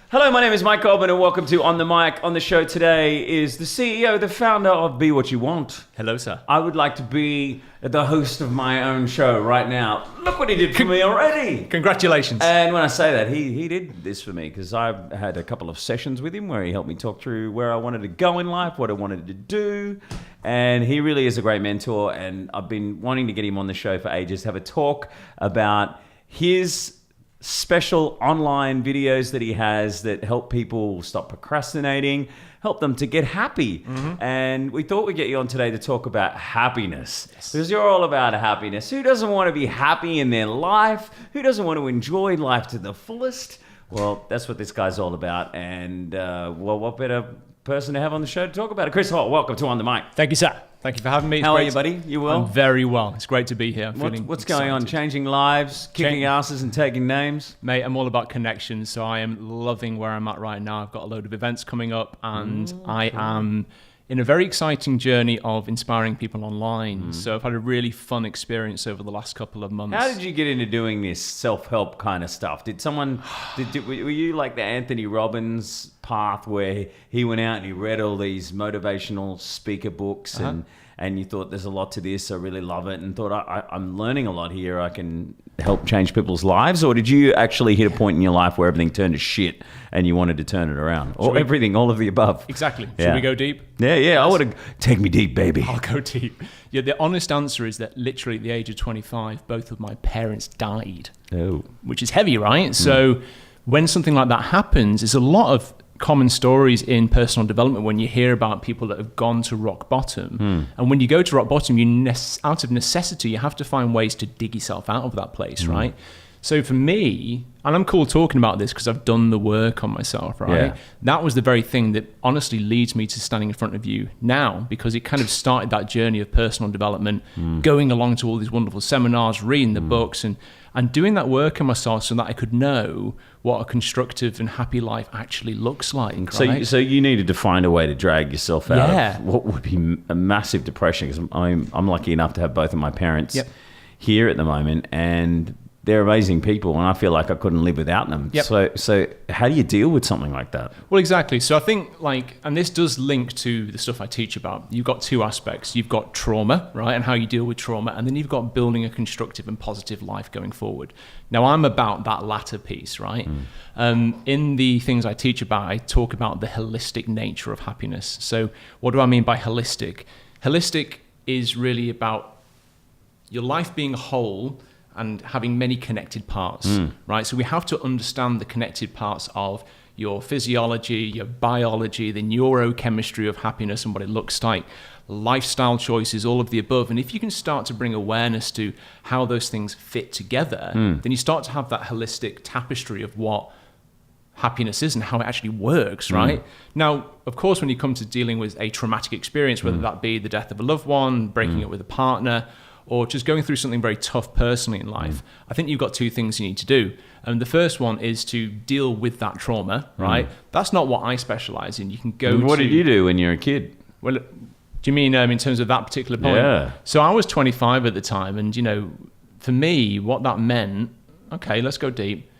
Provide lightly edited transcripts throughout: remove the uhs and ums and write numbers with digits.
Hello, my name is Mike Goldman and welcome to On the Mic. On the show today is the CEO, the founder of Be What You Want. Hello, sir. I would like to be the host of my own show right now. Look what he did for me already. Congratulations. And when I say that, he did this for me because I've had a couple of sessions with him where he helped me talk through where I wanted to go in life, what I wanted to do. And he really is a great mentor. And I've been wanting to get him on the show for ages, have a talk about his special online videos that he has that help people stop procrastinating, help them to get happy. And we thought we'd get you on today to talk about happiness. Because you're all about happiness. Who doesn't want to be happy in their life? Who doesn't want to enjoy life to the fullest? Well, that's what this guy's all about. And well, what better person to have on the show to talk about it? Chris Hall, welcome to On the Mic. Thank you, sir. Thank you for having me. How are you, buddy? You well? I'm very well. It's great to be here. What's going on? Changing lives, kicking asses and taking names? Mate, I'm all about connections, so I am loving where I'm at right now. I've got a load of events coming up, and I am in a very exciting journey of inspiring people online. So I've had a really fun experience over the last couple of months. How did you get into doing this self-help kind of stuff? Were you like the Anthony Robbins path where he went out and he read all these motivational speaker books and you thought there's a lot to this, I really love it, and thought I'm learning a lot here, I can help change people's lives? Or did you actually hit a point in your life where everything turned to shit and you wanted to turn it around? Or everything, all of the above? Exactly. Should we go deep? Yeah. Yes. I would have, take me deep, baby. I'll go deep. Yeah, the honest answer is that literally at the age of 25, both of my parents died. Oh. Which is heavy, right? So when something like that happens, there's a lot of common stories in personal development when you hear about people that have gone to rock bottom. And when you go to rock bottom, out of necessity, you have to find ways to dig yourself out of that place, right? So for me, and I'm cool talking about this because I've done the work on myself, right? Yeah. That was the very thing that honestly leads me to standing in front of you now, because it kind of started that journey of personal development, going along to all these wonderful seminars, reading the books, and doing that work on myself so that I could know what a constructive and happy life actually looks like. Right? So you needed to find a way to drag yourself out Yeah. of what would be a massive depression, because I'm lucky enough to have both of my parents here at the moment, and they're amazing people, and I feel like I couldn't live without them. So how do you deal with something like that? Well, exactly. So I think and this does link to the stuff I teach about. You've got two aspects. You've got trauma, right, and how you deal with trauma, and then you've got building a constructive and positive life going forward. Now, I'm about that latter piece, right? In the things I teach about, I talk about the holistic nature of happiness. So what do I mean by holistic? Holistic is really about your life being whole and having many connected parts, right? So we have to understand the connected parts of your physiology, your biology, the neuro chemistry of happiness and what it looks like, lifestyle choices, all of the above. And if you can start to bring awareness to how those things fit together, then you start to have that holistic tapestry of what happiness is and how it actually works, right? Now, of course, when you come to dealing with a traumatic experience, whether that be the death of a loved one, breaking up with a partner, or just going through something very tough personally in life, I think you've got two things you need to do. And the first one is to deal with that trauma, right? That's not what I specialize in. You can go What did you do when you were a kid? Well, do you mean in terms of that particular point? Yeah. So I was 25 at the time, and, for me, what that meant, okay, let's go deep.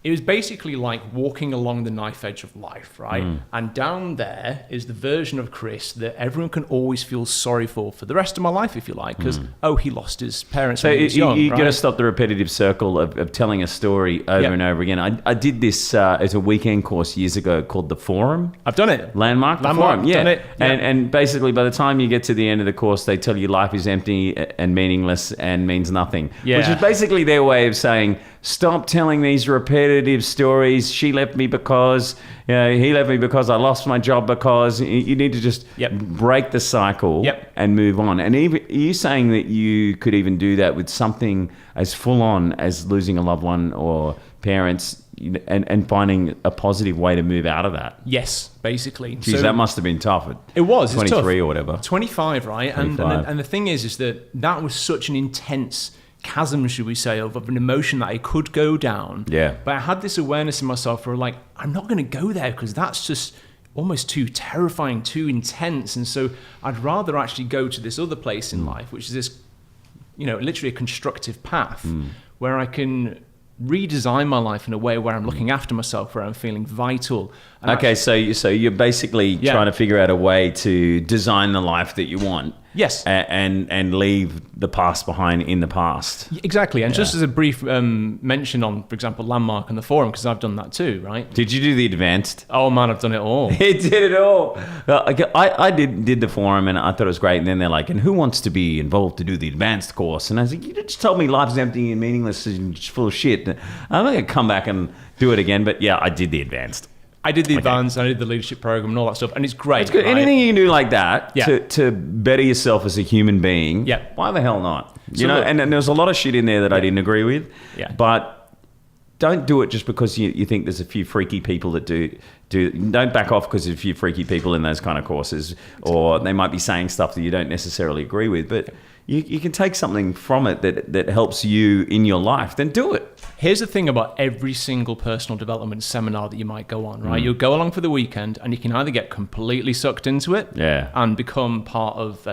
It was basically like walking along the knife edge of life, right? And down there is the version of Chris that everyone can always feel sorry for the rest of my life, if you like, because, he lost his parents when he was young, you right? got to stop the repetitive circle of telling a story over and over again. I did this as a weekend course years ago called The Forum. I've done it. Landmark, The Forum, done it. Yeah. And basically by the time you get to the end of the course, they tell you life is empty and meaningless and means nothing, which is basically their way of saying, stop telling these repetitive stories. She left me because, he left me because I lost my job because. You need to just break the cycle and move on. And even are you saying that you could even do that with something as full on as losing a loved one or parents, and finding a positive way to move out of that? Yes, basically. Geez, that must have been tough. It was 23 or whatever. 25, right? 25. And the thing is that was such an intense chasm, should we say, of an emotion that I could go down. Yeah. But I had this awareness in myself where I'm not going to go there because that's just almost too terrifying, too intense. And so I'd rather actually go to this other place in life, which is this, literally a constructive path where I can redesign my life in a way where I'm looking after myself, where I'm feeling vital. And Okay, so you're basically trying to figure out a way to design the life that you want. Yes. And leave the past behind in the past. Exactly. And just as a brief mention on, for example, Landmark and the forum, because I've done that too, right? Did you do the advanced? Oh man, I've done it all. He did it all. I did the forum and I thought it was great. And then they're like, and who wants to be involved to do the advanced course? And I was like, you just told me life's empty and meaningless and just full of shit. I'm not going to come back and do it again. But yeah, I did the advanced. I did the advanced, I did the leadership program and all that stuff, and it's great. It's good. Right? Anything you can do like that to better yourself as a human being, why the hell not? You know, and there's a lot of shit in there that I didn't agree with, but don't do it just because you think there's a few freaky people that do. Don't back off because there's a few freaky people in those kind of courses, or they might be saying stuff that you don't necessarily agree with, but you can take something from it that helps you in your life, then do it. Here's the thing about every single personal development seminar that you might go on, right? You'll go along for the weekend and you can either get completely sucked into it and become part of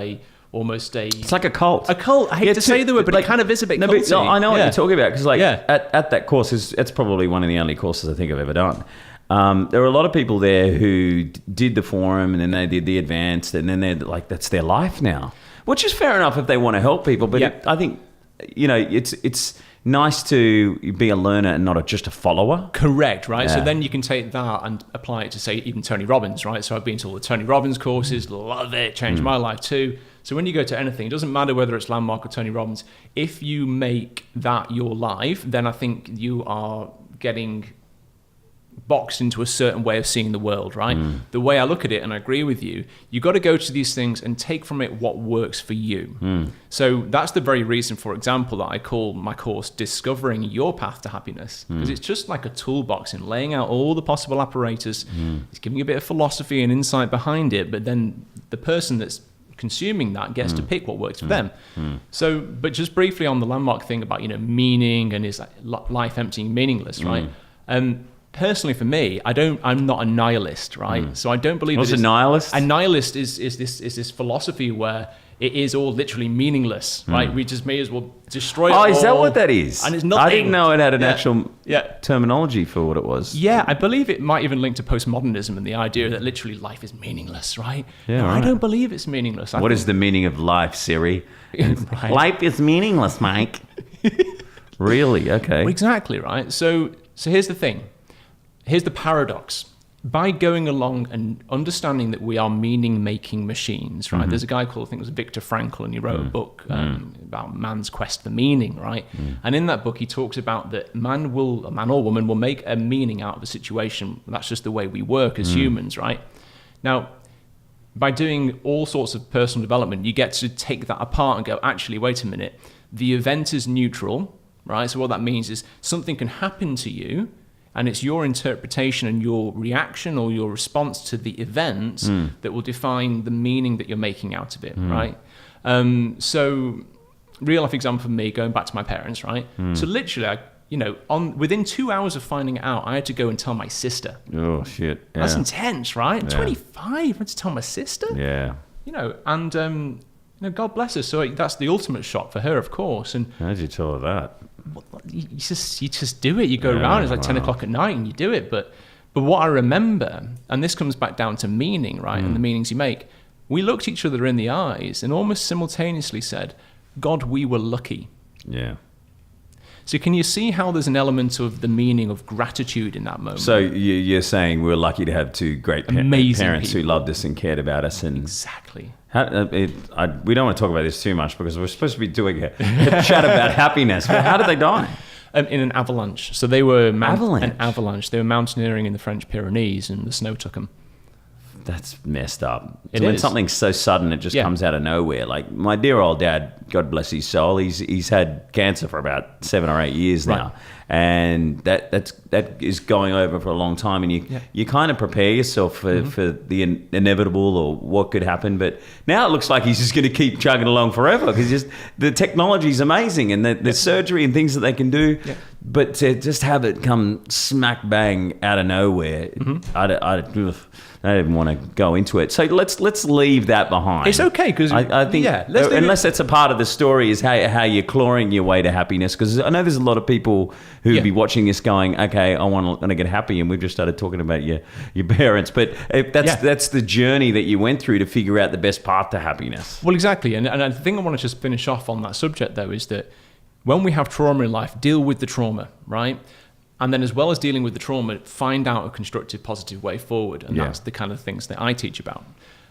almost a... It's like a cult. A cult. I hate to say the word, but it kind of is a bit culty. I know what you're talking about, because at that course, it's probably one of the only courses I think I've ever done. There were a lot of people there who did the forum and then they did the advanced, and then they're like, that's their life now. Which is fair enough if they want to help people, but I think, it's nice to be a learner and not just a follower. Correct, right? So then you can take that and apply it to, say, even Tony Robbins, right? So I've been to all the Tony Robbins courses, love it, changed my life too. So when you go to anything, it doesn't matter whether it's Landmark or Tony Robbins, if you make that your life, then I think you are getting boxed into a certain way of seeing the world, right? The way I look at it, and I agree with you, you got to go to these things and take from it what works for you. So that's the very reason, for example, that I call my course Discovering Your Path to Happiness, because it's just like a toolbox in laying out all the possible apparatus. It's giving you a bit of philosophy and insight behind it, but then the person that's consuming that gets to pick what works for them. So, but just briefly on the Landmark thing about, meaning and is life empty and meaningless, right? Personally, for me, I'm not a nihilist, right? So I don't believe. What's a nihilist? A nihilist is this philosophy where it is all literally meaningless, right? We just may as well destroy it all. Oh, is that what that is? And it's nothing. I didn't know it had an actual terminology for what it was. Yeah, I believe it might even link to postmodernism and the idea that literally life is meaningless, right? Yeah, I don't believe it's meaningless. What is the meaning of life, Siri? Life is meaningless, Mike. Really? Okay. Exactly, right? So here's the thing. Here's the paradox. By going along and understanding that we are meaning-making machines, right? There's a guy called, I think it was Viktor Frankl, and he wrote a book about man's quest for meaning, right? And in that book, he talks about that man or woman will make a meaning out of a situation. That's just the way we work as humans, right? Now, by doing all sorts of personal development, you get to take that apart and go, actually, wait a minute. The event is neutral, right? So what that means is something can happen to you, and it's your interpretation and your reaction or your response to the event that will define the meaning that you're making out of it, right? So, real life example for me, going back to my parents, right? So literally, within 2 hours of finding it out, I had to go and tell my sister. Oh shit! Yeah. That's intense, right? 25, I had to tell my sister. Yeah. And God bless her. So that's the ultimate shock for her, of course. And how did you tell her that? You just do it. You go around. It's like 10 o'clock at night, and you do it. But what I remember, and this comes back down to meaning, right? And the meanings you make. We looked each other in the eyes and almost simultaneously said, "God, we were lucky." Yeah. So can you see how there's an element of the meaning of gratitude in that moment? So you're saying we're lucky to have two great parents who loved us and cared about us, and exactly. We don't want to talk about this too much because we're supposed to be doing a chat about happiness. But how did they die? In an avalanche. So they were an avalanche. They were mountaineering in the French Pyrenees, and the snow took them. That's messed up. When something's so sudden, it just comes out of nowhere. Like my dear old dad, God bless his soul, he's had cancer for about 7 or 8 years now, and that is going over for a long time. And you kind of prepare yourself for the inevitable or what could happen. But now it looks like he's just going to keep chugging along forever because the technology is amazing and the surgery and things that they can do. Yeah. But to just have it come smack bang out of nowhere, don't even want to go into it. So let's leave that behind. It's okay because I think unless that's a part of the story is how you're clawing your way to happiness. Because I know there's a lot of people who'd be watching this going, okay, I want to get happy, and we've just started talking about your parents. But that's the journey that you went through to figure out the best path to happiness. Well, exactly. And I think I want to just finish off on that subject though is that when we have trauma in life, deal with the trauma, right? And then as well as dealing with the trauma, find out a constructive, positive way forward. And that's the kind of things that I teach about.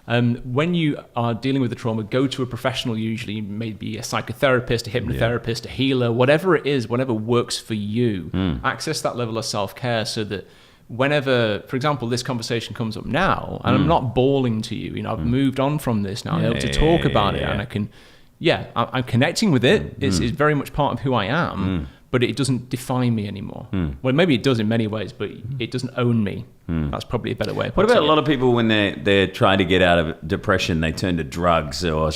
When you are dealing with the trauma, go to a professional, usually maybe a psychotherapist, a hypnotherapist, a healer, whatever it is, whatever works for you. Access that level of self-care so that whenever, for example, this conversation comes up now, and I'm not bawling to you, I've moved on from this now, I'm able to talk about it, and I can, I'm connecting with it. It's very much part of who I am. But it doesn't define me anymore. Well, maybe it does in many ways, but it doesn't own me. That's probably a better way of putting it. What about a lot of people when they're trying to get out of depression, they turn to drugs or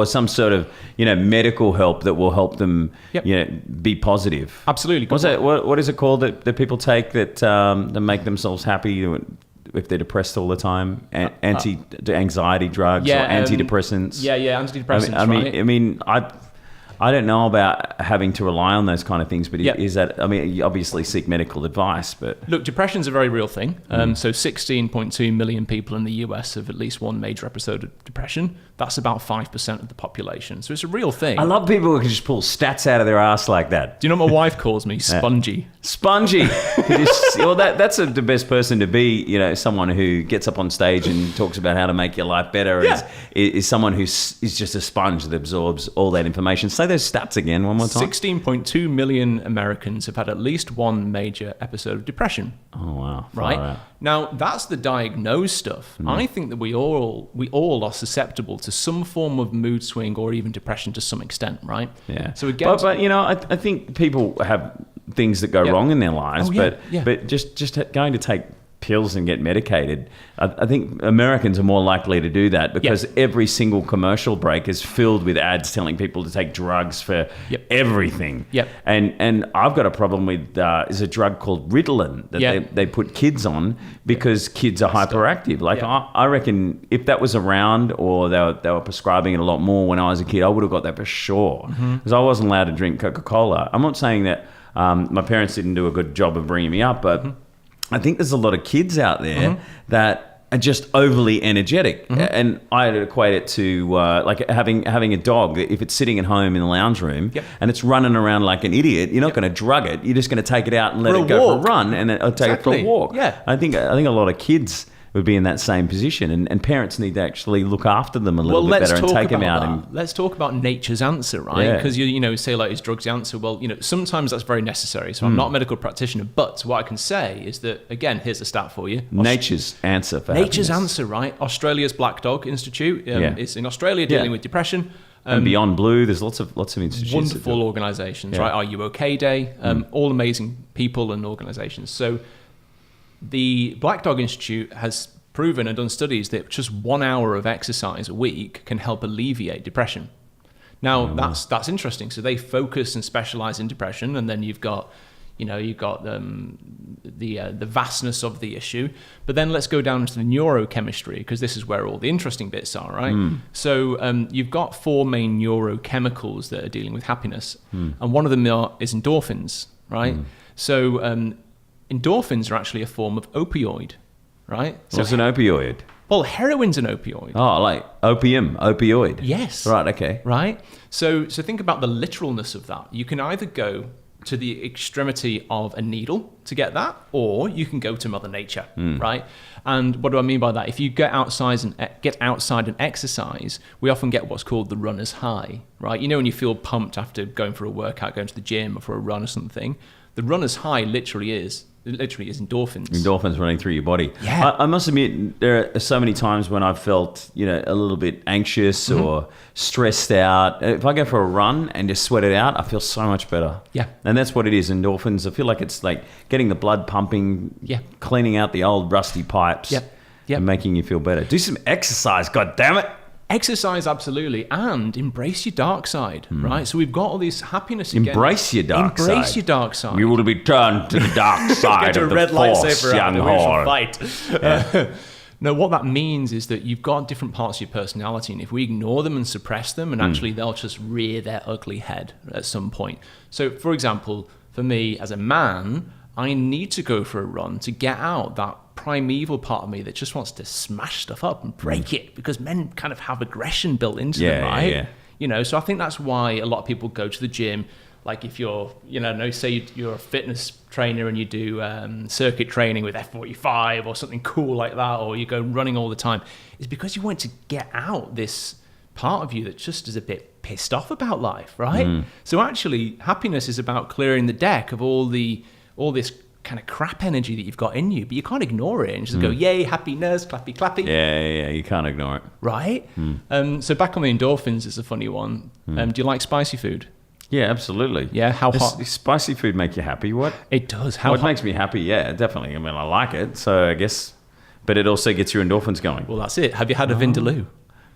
some sort of medical help that will help them be positive? Absolutely. What is it called that people take that make themselves happy if they're depressed all the time? Anxiety drugs or antidepressants? Antidepressants. I don't know about having to rely on those kind of things, but is that, you obviously seek medical advice, but... Look, depression's a very real thing. So 16.2 million people in the US have at least one major episode of depression. That's about 5% of the population. So it's a real thing. I love people who can just pull stats out of their ass like that. Do you know what my wife calls me? Spongy. Spongy. That's the best person to be, someone who gets up on stage and talks about how to make your life better is someone is just a sponge that absorbs all that information. Say those stats again one more time. 16.2 million Americans have had at least one major episode of depression. Oh, wow. Right? Now, that's the diagnosed stuff. I think that we all are susceptible to some form of mood swing or even depression to some extent, right? Yeah. So again, but I think people have things that go wrong in their lives, but just going to take pills and get medicated, I think Americans are more likely to do that because every single commercial break is filled with ads telling people to take drugs for everything. And I've got a problem with is a drug called Ritalin that they put kids on because kids are hyperactive. Like I reckon if that was around or they were prescribing it a lot more when I was a kid, I would have got that for sure because I wasn't allowed to drink Coca-Cola. I'm not saying that my parents didn't do a good job of bringing me up, but I think there's a lot of kids out there that are just overly energetic, and I'd equate it to like having a dog. If it's sitting at home in the lounge room and it's running around like an idiot, you're not going to drug it. You're just going to take it out and let it go for a run, and then take it for a walk. I think a lot of kids would be in that same position, and parents need to actually look after them a little bit better and take them out. Let's talk about nature's answer, right? Because you say like, is drugs the answer? Well, sometimes that's very necessary. So I'm not a medical practitioner, but what I can say is that, again, here's a stat for you. Nature's answer for nature's happiness. answer, right? Australia's Black Dog Institute is in Australia dealing with depression. And Beyond Blue, there's lots of institutions. Wonderful organisations, right? Are You OK Day, all amazing people and organisations. So the Black Dog Institute has proven and done studies that just 1 hour of exercise a week can help alleviate depression. Now, that's interesting. So they focus and specialise in depression, and then you've got the vastness of the issue. But then let's go down into the Neuro Chemistry, because this is where all the interesting bits are, right? So you've got 4 main Neuro Chemicals that are dealing with happiness, and one of them is endorphins, right? So endorphins are actually a form of opioid, right? So what's an opioid? Well, heroin's an opioid. Oh, like opioid. Yes. Right, okay. Right? So think about the literalness of that. You can either go to the extremity of a needle to get that, or you can go to Mother Nature, right? And what do I mean by that? If you get outside and exercise, we often get what's called the runner's high, right? You know, when you feel pumped after going for a workout, going to the gym or for a run or something, the runner's high literally is endorphins. Endorphins running through your body. Yeah. I must admit, there are so many times when I've felt, a little bit anxious or stressed out. If I go for a run and just sweat it out, I feel so much better. Yeah. And that's what it is, endorphins. I feel like it's like getting the blood pumping, cleaning out the old rusty pipes, and making you feel better. Do some exercise, God damn it. Exercise, absolutely, and embrace your dark side, right? So we've got all this happiness again. Embrace your dark side. Embrace your dark side. You will be turned to the dark side of the red force, lightsaber young out, whore. fight. No, what that means is that you've got different parts of your personality, and if we ignore them and suppress them, and actually they'll just rear their ugly head at some point. So, for example, for me as a man, I need to go for a run to get out that primeval part of me that just wants to smash stuff up and break it, because men kind of have aggression built into them, right? Yeah. You know, so I think that's why a lot of people go to the gym. Like if you're, say you're a fitness trainer and you do circuit training with F45 or something cool like that, or you go running all the time, it's because you want to get out this part of you that just is a bit pissed off about life, right? So actually, happiness is about clearing the deck of all this kind of crap energy that you've got in you, but you can't ignore it and just go, yay, happiness, clappy, clappy. Yeah, you can't ignore it. Right? So back on the endorphins is a funny one. Do you like spicy food? Yeah, absolutely. Yeah, how hot? Does spicy food make you happy? What? It does. How it makes me happy, yeah, definitely. I mean, I like it, so I guess, but it also gets your endorphins going. Well, that's it. Have you had a Vindaloo?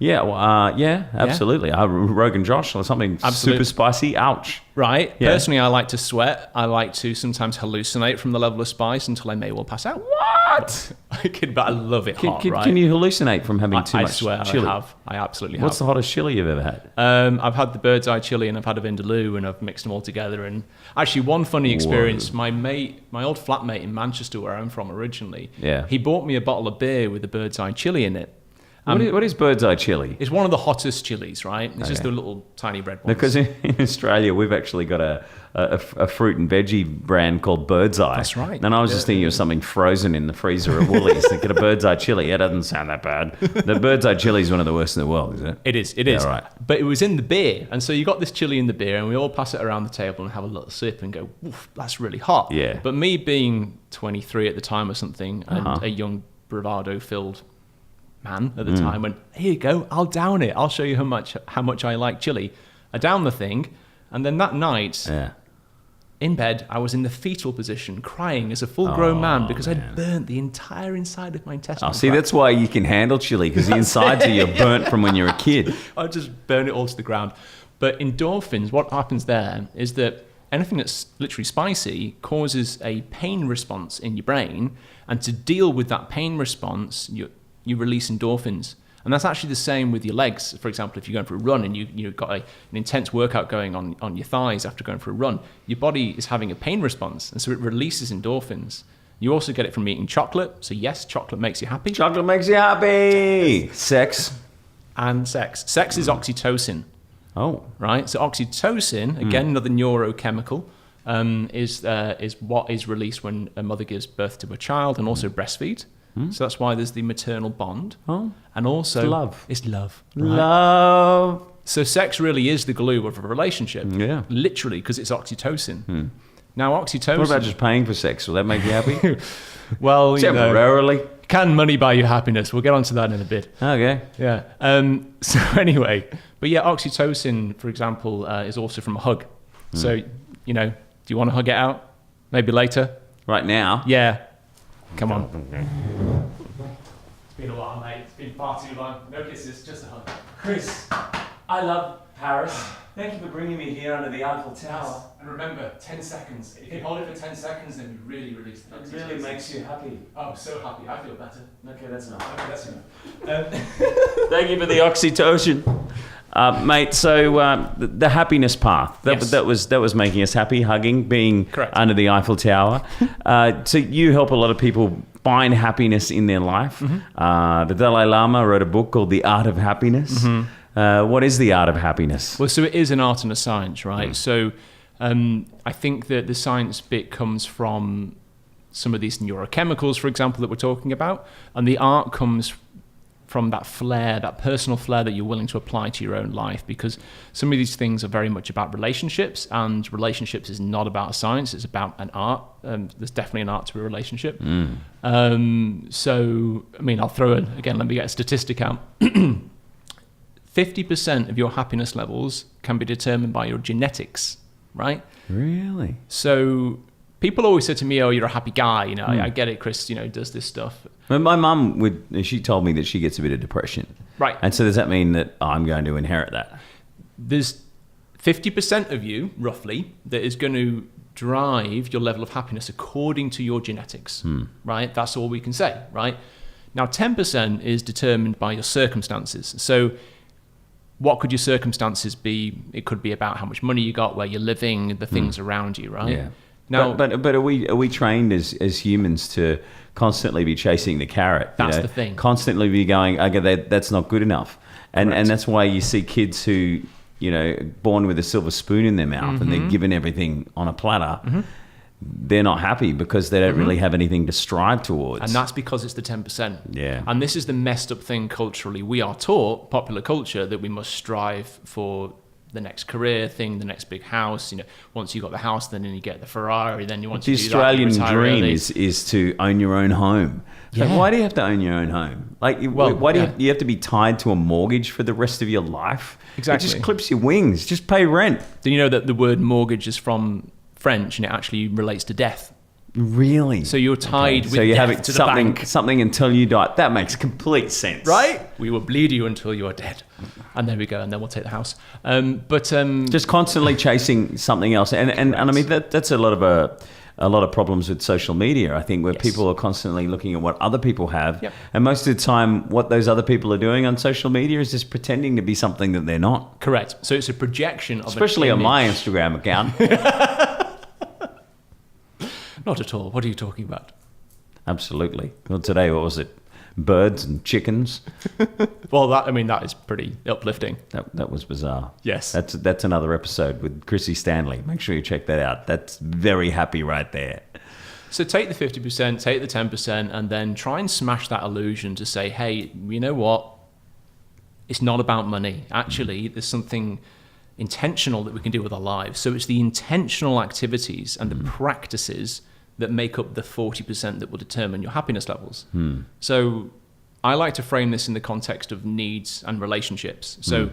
Yeah, well, yeah, absolutely. Rogan Josh or something super spicy. Ouch. Right. Yeah. Personally, I like to sweat. I like to sometimes hallucinate from the level of spice until I may well pass out. What? I kid, but I love it hot, right? Can you hallucinate from having too much I swear chili? I have. I absolutely have. What's the hottest chili you've ever had? I've had the bird's eye chili and I've had a Vindaloo, and I've mixed them all together. And actually, one funny experience, my old flatmate in Manchester, where I'm from originally, he bought me a bottle of beer with the bird's eye chili in it. What is bird's eye chili? It's one of the hottest chilies, right? It's just the little tiny red ones. Because in Australia, we've actually got a fruit and veggie brand called Bird's Eye. That's right. And I was just thinking of something frozen in the freezer at Woolies. They get a Bird's Eye chili. It doesn't sound that bad. The Bird's Eye chili is one of the worst in the world, is it? It is. Yeah, right. But it was in the beer. And so you got this chili in the beer, and we all pass it around the table and have a little sip and go, oof, that's really hot. Yeah. But me being 23 at the time or something, and a young bravado-filled man at the time went, here you go, I'll down it. I'll show you how much I like chili. I downed the thing, and then that night, in bed, I was in the fetal position, crying as a full-grown man because I'd burnt the entire inside of my intestine. Oh, see, that's why you can handle chili, because the insides of you are burnt from when you're a kid. I just burn it all to the ground. But endorphins, what happens there is that anything that's literally spicy causes a pain response in your brain, and to deal with that pain response, you release endorphins. And that's actually the same with your legs. For example, if you're going for a run and you've got an intense workout going on your thighs after going for a run, your body is having a pain response, and so it releases endorphins. You also get it from eating chocolate. So yes, chocolate makes you happy. Chocolate makes you happy. Sex. And sex. Sex is oxytocin. Oh. Right. So oxytocin, again, another neurochemical, is what is released when a mother gives birth to a child and also breastfeeds. So that's why there's the maternal bond. Oh. And also... love. It's love. Right? Love. So sex really is the glue of a relationship. Yeah. Literally, because it's oxytocin. Now, oxytocin... What about just paying for sex? Will that make you happy? Well, temporarily. Can money buy you happiness? We'll get onto that in a bit. Okay. Yeah. So anyway, but yeah, oxytocin, for example, is also from a hug. So, do you want to hug it out? Maybe later? Right now? Yeah. Come on. It's been a while, mate. It's been far too long. No kisses, just a hug. Chris, I love Paris. Thank you for bringing me here under the Eiffel Tower. And remember, 10 seconds. If you hold it for 10 seconds, then you really release the It really makes you happy. Oh, so happy. I feel better. Okay, that's enough. Okay, that's enough. Thank you for the oxytocin. Mate, so the happiness path, that was making us happy, hugging, being Correct. Under the Eiffel Tower. So you help a lot of people find happiness in their life. The Dalai Lama wrote a book called The Art of Happiness. What is the art of happiness? Well, so it is an art and a science, right? So I think that the science bit comes from some of these neurochemicals, for example, that we're talking about, and the art comes from that flair, that personal flair that you're willing to apply to your own life, because some of these things are very much about relationships, and relationships is not about a science, it's about an art. There's definitely an art to a relationship. So, I mean, I'll throw in, again, let me get a statistic out. 50% of your happiness levels can be determined by your genetics, right? Really? So people always say to me, oh, you're a happy guy. I get it, Chris, does this stuff. Well, my mum she told me that she gets a bit of depression. Right. And so does that mean that I'm going to inherit that? There's 50% of you, roughly, that is going to drive your level of happiness according to your genetics, right? That's all we can say, right? Now, 10% is determined by your circumstances. So what could your circumstances be? It could be about how much money you got, where you're living, the things around you, right? Yeah. Now, but are we trained as humans to constantly be chasing the carrot? That's the thing. Constantly be going, okay, that's not good enough. And that's why you see kids who, born with a silver spoon in their mouth and they're given everything on a platter. They're not happy because they don't really have anything to strive towards. And that's because it's the 10%. Yeah. And this is the messed up thing culturally. We are taught, popular culture, that we must strive for the next career thing, the next big house. Once you got the house, then you get the Ferrari, then you want to the do Australian that, dream is to own your own home. Yeah. Like, why do you have to own your own home? Why do you have to be tied to a mortgage for the rest of your life? Exactly. It just clips your wings. Just pay rent. Do you know that the word mortgage is from French and it actually relates to death? Really? So you're tied with so you're death having to the bank. something until you die. That makes complete sense. Right? We will bleed you until you are dead. And there we go. And then we'll take the house. Just constantly chasing something else. And I mean, that's a lot of problems with social media, I think, where people are constantly looking at what other people have. Yep. And most of the time, what those other people are doing on social media is just pretending to be something that they're not. Correct. So it's a projection of especially an on image. my Instagram account. Not at all. What are you talking about? Absolutely. Well, today, what was it? Birds and chickens. Well, that is pretty uplifting. That was bizarre. Yes. That's another episode with Chrissy Stanley. Make sure you check that out. That's very happy right there. So take the 50%, take the 10%, and then try and smash that illusion to say, hey, you know what? It's not about money. Actually, there's something intentional that we can do with our lives. So it's the intentional activities and the practices that make up the 40% that will determine your happiness levels. So I like to frame this in the context of needs and relationships. So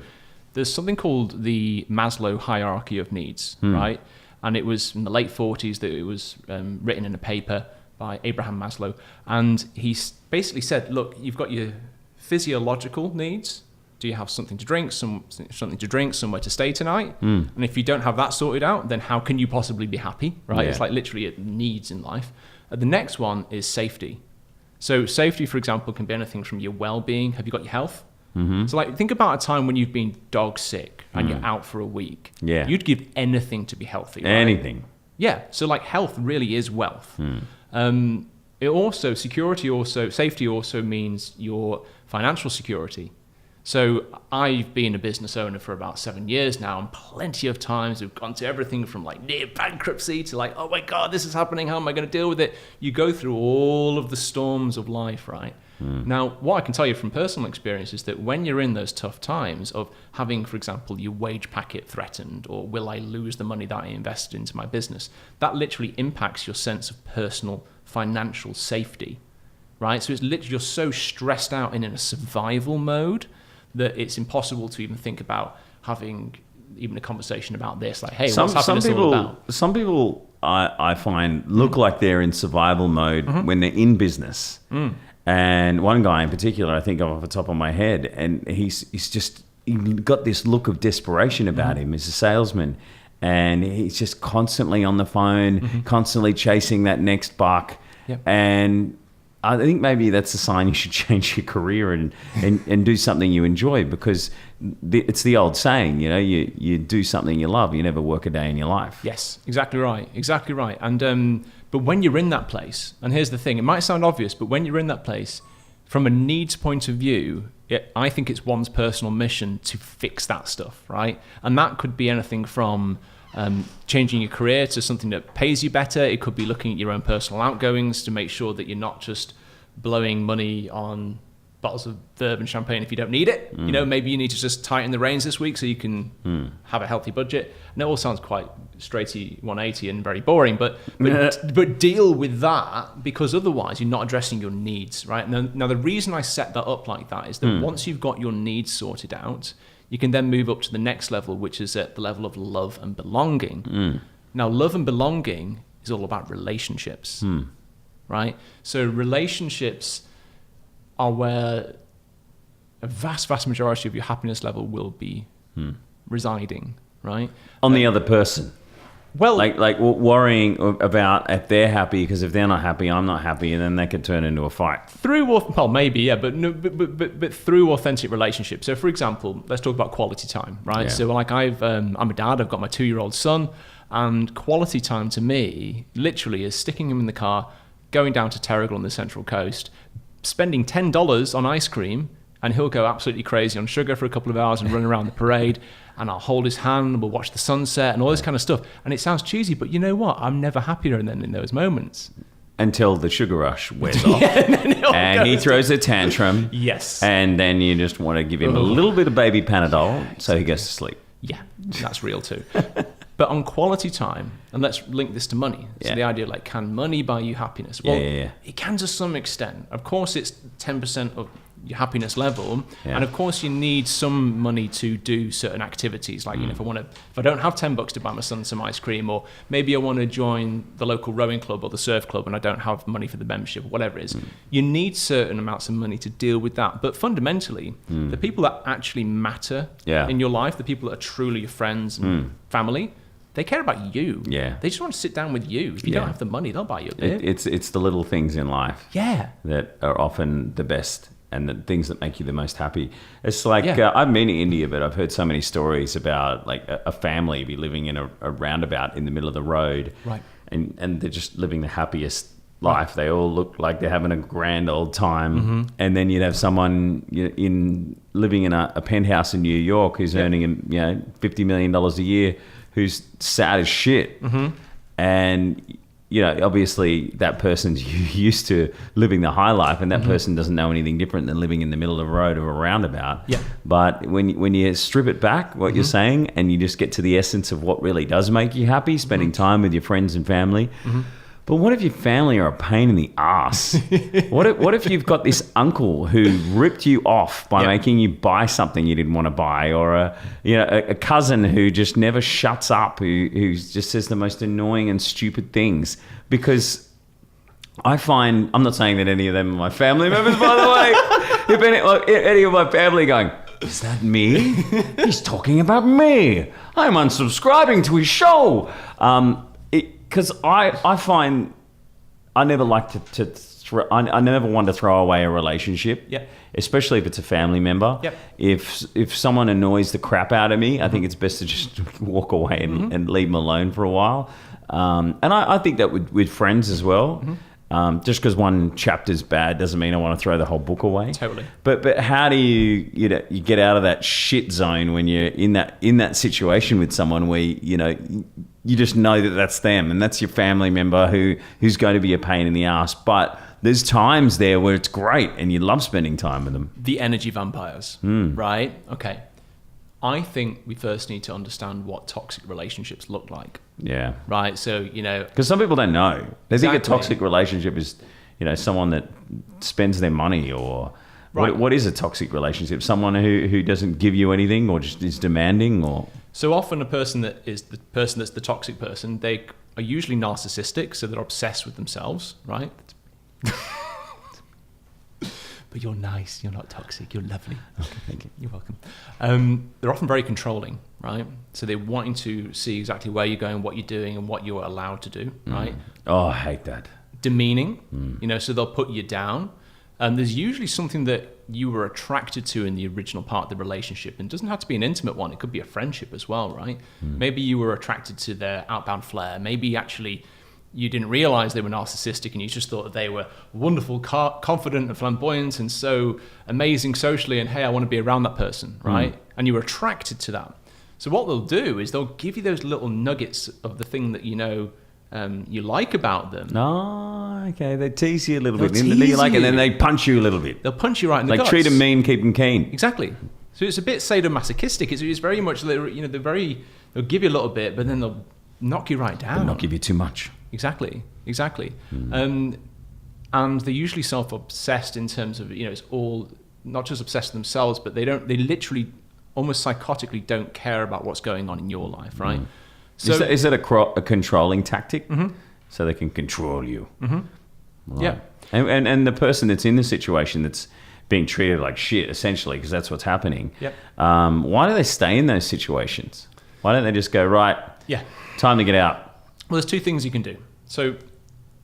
there's something called the Maslow hierarchy of needs, right? And it was in the late 40s that it was written in a paper by Abraham Maslow. And he basically said, look, you've got your physiological needs. Do you have something to drink, somewhere to stay tonight? And if you don't have that sorted out, then how can you possibly be happy, right? Yeah. It's like literally needs in life. The next one is safety. So safety, for example, can be anything from your well-being. Have you got your health? So like think about a time when you've been dog sick and you're out for a week. Yeah. You'd give anything to be healthy, right? Anything. Yeah. So like health really is wealth. Safety also means your financial security. So I've been a business owner for about 7 years now, and plenty of times we've gone to everything from like near bankruptcy to like, oh my God, this is happening. How am I going to deal with it? You go through all of the storms of life, right? Now, what I can tell you from personal experience is that when you're in those tough times of having, for example, your wage packet threatened, or will I lose the money that I invested into my business, that literally impacts your sense of personal financial safety, right? So it's literally, you're so stressed out and in a survival mode that it's impossible to even think about having even a conversation about this. Like, hey, what's happiness all about? Some people I find look like they're in survival mode when they're in business. And one guy in particular, I think off the top of my head, and he's got this look of desperation about him. He's a salesman, and he's just constantly on the phone, constantly chasing that next buck. Yep. And I think maybe that's a sign you should change your career and do something you enjoy, because it's the old saying, you do something you love, you never work a day in your life. Yes, exactly right. And but when you're in that place, and here's the thing, it might sound obvious, but when you're in that place, from a needs point of view, I think it's one's personal mission to fix that stuff, right? And that could be anything from changing your career to something that pays you better. It could be looking at your own personal outgoings to make sure that you're not just blowing money on bottles of bourbon champagne if you don't need it. Maybe you need to just tighten the reins this week so you can have a healthy budget. And it all sounds quite straighty 180 and very boring, but deal with that, because otherwise you're not addressing your needs, right? Now the reason I set that up like that is that once you've got your needs sorted out, you can then move up to the next level, which is at the level of love and belonging. Now, love and belonging is all about relationships, right? So relationships are where a vast, vast majority of your happiness level will be residing, right? On the other person. like worrying about if they're happy, because if they're not happy, I'm not happy, and then that could turn into a fight. Maybe, yeah, but through authentic relationships. So, for example, let's talk about quality time, right? Yeah. So, like I'm a dad. I've got my 2-year-old son, and quality time to me, literally, is sticking him in the car, going down to Terrigal on the Central Coast, spending $10 on ice cream, and he'll go absolutely crazy on sugar for a couple of hours and run around the parade. And I'll hold his hand, and we'll watch the sunset and all this kind of stuff. And it sounds cheesy, but you know what? I'm never happier than in those moments. Until the sugar rush wears off. And he throws a tantrum. Yes. And then you just want to give him a little bit of baby Panadol so he goes to sleep. Yeah, that's real too. But on quality time, and let's link this to money. So the idea, like, can money buy you happiness? Well, it can to some extent. Of course, it's 10% of your happiness level, and of course you need some money to do certain activities. Like, you know, if I don't have $10 to buy my son some ice cream, or maybe I want to join the local rowing club or the surf club and I don't have money for the membership or whatever it is, you need certain amounts of money to deal with that. But fundamentally, the people that actually matter in your life, the people that are truly your friends and family, they care about you. Yeah. They just want to sit down with you. If you don't have the money, they'll buy you a beer. It's the little things in life that are often the best and the things that make you the most happy. It's like, I've been to India, but I've heard so many stories about like a family be living in a roundabout in the middle of the road. Right. And they're just living the happiest life. They all look like they're having a grand old time. And then you'd have someone living in a penthouse in New York who's earning $50 million a year, who's sad as shit. And obviously that person's used to living the high life, and that person doesn't know anything different than living in the middle of the road of a roundabout. Yeah. But when you strip it back, what you're saying, and you just get to the essence of what really does make you happy, spending time with your friends and family. But what if your family are a pain in the ass? What if you've got this uncle who ripped you off by making you buy something you didn't want to buy, or a cousin who just never shuts up, who just says the most annoying and stupid things? Because I find, I'm not saying that any of them are my family members, by the way. If any of my family going, is that me? He's talking about me. I'm unsubscribing to his show. Because I find I never like I never want to throw away a relationship, especially if it's a family member. If someone annoys the crap out of me, I think it's best to just walk away and leave them alone for a while. And I think that with friends as well. Just because one chapter's bad doesn't mean I want to throw the whole book away. Totally. But how do you get out of that shit zone when you're in that situation with someone where you just know that that's them and that's your family member who's going to be a pain in the ass. But there's times there where it's great and you love spending time with them. The energy vampires, right? Okay. I think we first need to understand what toxic relationships look like. Yeah. Right. So, because some people don't know. They think a toxic relationship is, someone that spends their money, or what is a toxic relationship? Someone who doesn't give you anything, or just is demanding, or... So often a person that's the toxic person, they are usually narcissistic, so they're obsessed with themselves, right? But you're nice, you're not toxic, you're lovely. Okay, thank you. You're welcome. They're often very controlling, right? So they're wanting to see exactly where you're going, what you're doing, and what you're allowed to do, right? Oh, I hate that. Demeaning, so they'll put you down. There's usually something that you were attracted to in the original part of the relationship, and it doesn't have to be an intimate one. It could be a friendship as well, right? Maybe you were attracted to their outbound flair. Maybe actually you didn't realize they were narcissistic, and you just thought that they were wonderful, confident and flamboyant and so amazing socially, and hey, I want to be around that person, right? And you were attracted to that. So what they'll do is they'll give you those little nuggets of the thing that you like about them. Oh, okay. They tease you a little bit, and then you like, and then they punch you a little bit. They'll punch you right in the guts. Treat them mean, keep them keen. Exactly. So it's a bit sadomasochistic. It's very much, they'll give you a little bit, but then they'll knock you right down. They'll not give you too much. Exactly. And they're usually self-obsessed in terms of, it's all not just obsessed with themselves, but they literally almost psychotically don't care about what's going on in your life, right? So is that a controlling tactic? So they can control you? Right. Yeah. And the person that's in the situation that's being treated like shit, essentially, because that's what's happening. Why do they stay in those situations? Why don't they just go, right, Yeah. Time to get out. Well, there's two things you can do. So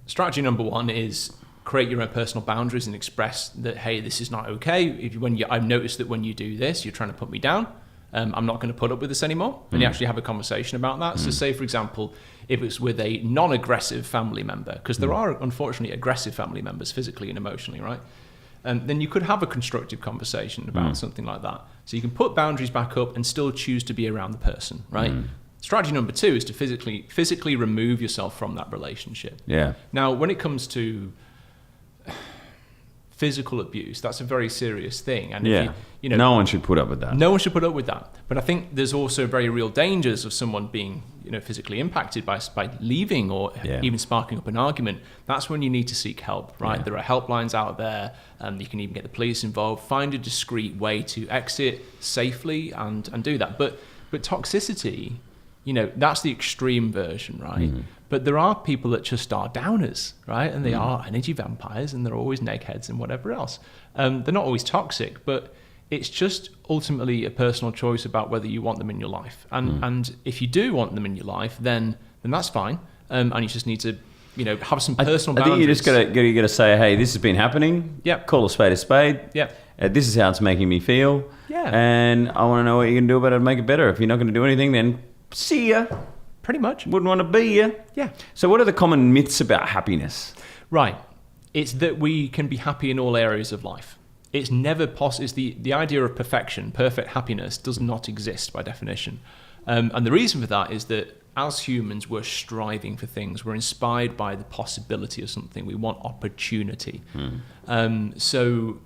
strategy number one is create your own personal boundaries and express that, hey, this is not okay. I've noticed that when you do this, you're trying to put me down. I'm not going to put up with this anymore. And you actually have a conversation about that. So say, for example, if it's with a non-aggressive family member, because there are, unfortunately, aggressive family members physically and emotionally, right? Then you could have a constructive conversation about something like that. So you can put boundaries back up and still choose to be around the person, right? Strategy number two is to physically remove yourself from that relationship. Yeah. Now, when it comes to physical abuse, that's a very serious thing. And if no one should put up with that. No one should put up with that. But I think there's also very real dangers of someone being, physically impacted by leaving or even sparking up an argument. That's when you need to seek help, right? Yeah. There are helplines out there, and you can even get the police involved. Find a discreet way to exit safely and do that. But toxicity, that's the extreme version, right? But there are people that just are downers, right? And they are energy vampires, and they're always neckheads and whatever else. They're not always toxic, but it's just ultimately a personal choice about whether you want them in your life. And if you do want them in your life, then that's fine. And you just need to, have some personal boundaries. I think you got to say, hey, this has been happening. Yep. Call a spade a spade. Yep. This is how it's making me feel. Yeah. And I want to know what you can do about it to make it better. If you're not going to do anything, then see ya. Pretty much. Wouldn't want to be ya. Yeah. So what are the common myths about happiness? Right. It's that we can be happy in all areas of life. It's never possible. It's the idea of perfection, perfect happiness does not exist by definition. And the reason for that is that as humans, we're striving for things. We're inspired by the possibility of something. We want opportunity. So,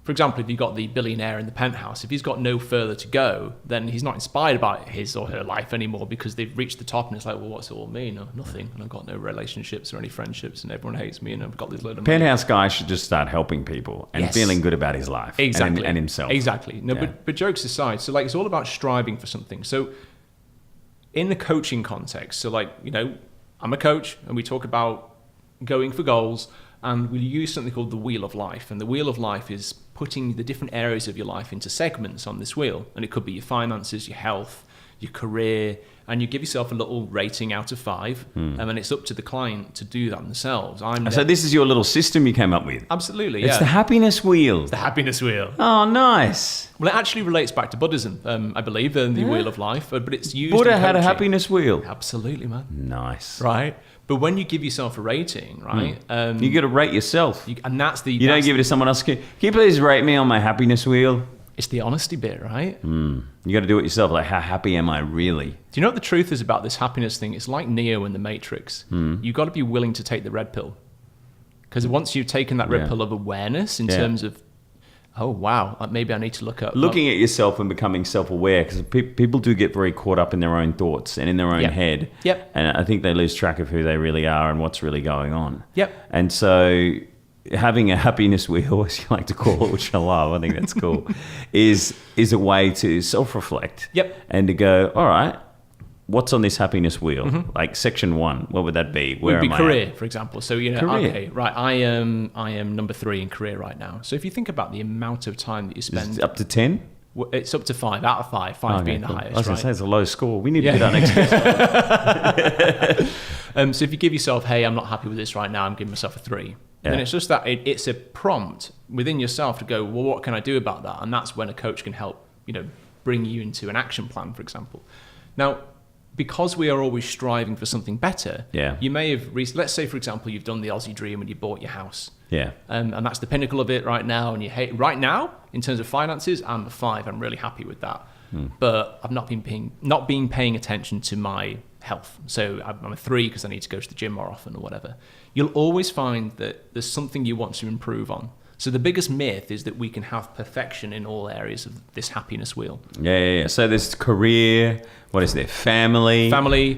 for example, if you've got the billionaire in the penthouse, if he's got no further to go, then he's not inspired by his or her life anymore because they've reached the top and it's like, well, what's it all mean? Oh, nothing. And I've got no relationships or any friendships and everyone hates me and I've got this load of money. Penthouse guy should just start helping people and feeling good about his life and himself. Exactly. No, but jokes aside, so it's all about striving for something. So in the coaching context, so I'm a coach and we talk about going for goals. And we use something called the wheel of life. And the wheel of life is putting the different areas of your life into segments on this wheel. And it could be your finances, your health, your career. And you give yourself a little rating out of 5. And then it's up to the client to do that themselves. So this is your little system you came up with? Absolutely, It's the happiness wheel. It's the happiness wheel. Oh, nice. Well, it actually relates back to Buddhism, I believe, and the wheel of life. But it's used Buddha in had a happiness wheel. Absolutely, man. Nice. Right? But when you give yourself a rating, right? You got to rate yourself. And that's the... You don't give it to someone else. Can you please rate me on my happiness wheel? It's the honesty bit, right? You got to do it yourself. Like, how happy am I really? Do you know what the truth is about this happiness thing? It's like Neo in the Matrix. You've got to be willing to take the red pill. Because once you've taken that red pill of awareness in terms of, oh, wow, maybe I need to look up... Looking at yourself and becoming self-aware, because people do get very caught up in their own thoughts and in their own head. Yep. And I think they lose track of who they really are and what's really going on. Yep. And so having a happiness wheel, as you like to call it, which I love, I think that's cool, is a way to self-reflect. Yep. And to go, all right, what's on this happiness wheel? Like section 1, what would that be? Where would be career, for example. So, okay, right, I am number 3 in career right now. So if you think about the amount of time that you spend... Is it up to 10? It's up to 5, out of 5, 5 being the highest, I was going to say, it's a low score. We need to do that next year. So if you give yourself, hey, I'm not happy with this right now, I'm giving myself a 3. Then it's just that it's a prompt within yourself to go, well, what can I do about that? And that's when a coach can help, bring you into an action plan, for example. Now, because we are always striving for something better, you may have, let's say, for example, you've done the Aussie dream and you bought your house. Yeah. And that's the pinnacle of it right now. And you hate, right now, in terms of finances, I'm a 5. I'm really happy with that. But I've not been paying attention to my health. So I'm a 3 because I need to go to the gym more often or whatever. You'll always find that there's something you want to improve on. So the biggest myth is that we can have perfection in all areas of this happiness wheel. Yeah. So there's career. What is there? Family,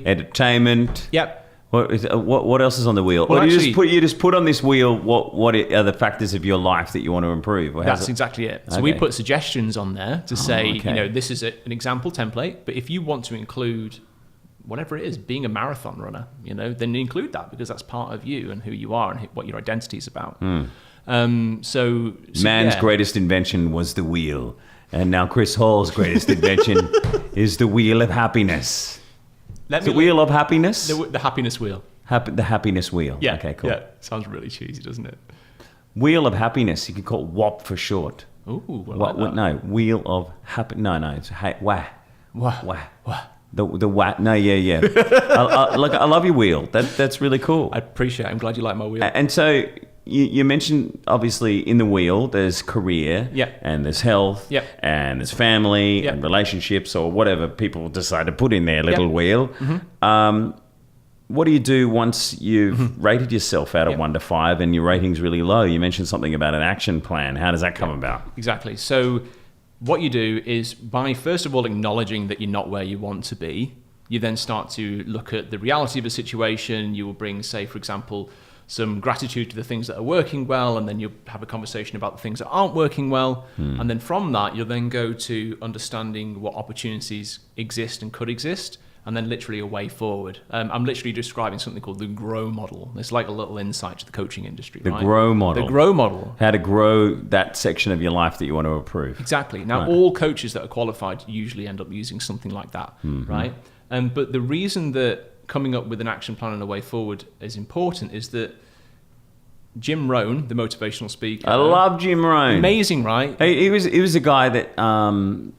entertainment. Yep. What else is on the wheel? Well, you just put on this wheel what are the factors of your life that you want to improve? That's exactly it. So we put suggestions on there to say, this is an example template, but if you want to include whatever it is, being a marathon runner, then include that because that's part of you and who you are and what your identity is about. So man's greatest invention was the wheel, and now Chris Hall's greatest invention is the wheel of happiness. The wheel of happiness? The happiness wheel. The happiness wheel. Yeah. Okay, cool. Yeah. Sounds really cheesy, doesn't it? Wheel of happiness. You could call it WOP for short. Ooh, like that. No, wheel of happiness. No, it's wah. Wah. The wah. No, yeah. I love your wheel. That's really cool. I appreciate it. I'm glad you like my wheel. And so you mentioned, obviously, in the wheel, there's career, and there's health, and there's family, and relationships, or whatever people decide to put in their little wheel. Mm-hmm. What do you do once you've rated yourself out of 1 to 5 and your rating's really low? You mentioned something about an action plan. How does that come about? Exactly. So what you do is, by first of all acknowledging that you're not where you want to be, you then start to look at the reality of a situation. You will bring, say, for example, some gratitude to the things that are working well, and then you'll have a conversation about the things that aren't working well. And then from that, you'll then go to understanding what opportunities exist and could exist, and then literally a way forward. I'm literally describing something called the GROW model. It's like a little insight to the coaching industry. The GROW model. The GROW model. How to grow that section of your life that you want to improve. Exactly. Now, all coaches that are qualified usually end up using something like that, right? But the reason that coming up with an action plan and a way forward is important is that Jim Rohn, the motivational speaker. I love Jim Rohn. Amazing, right? He was a guy that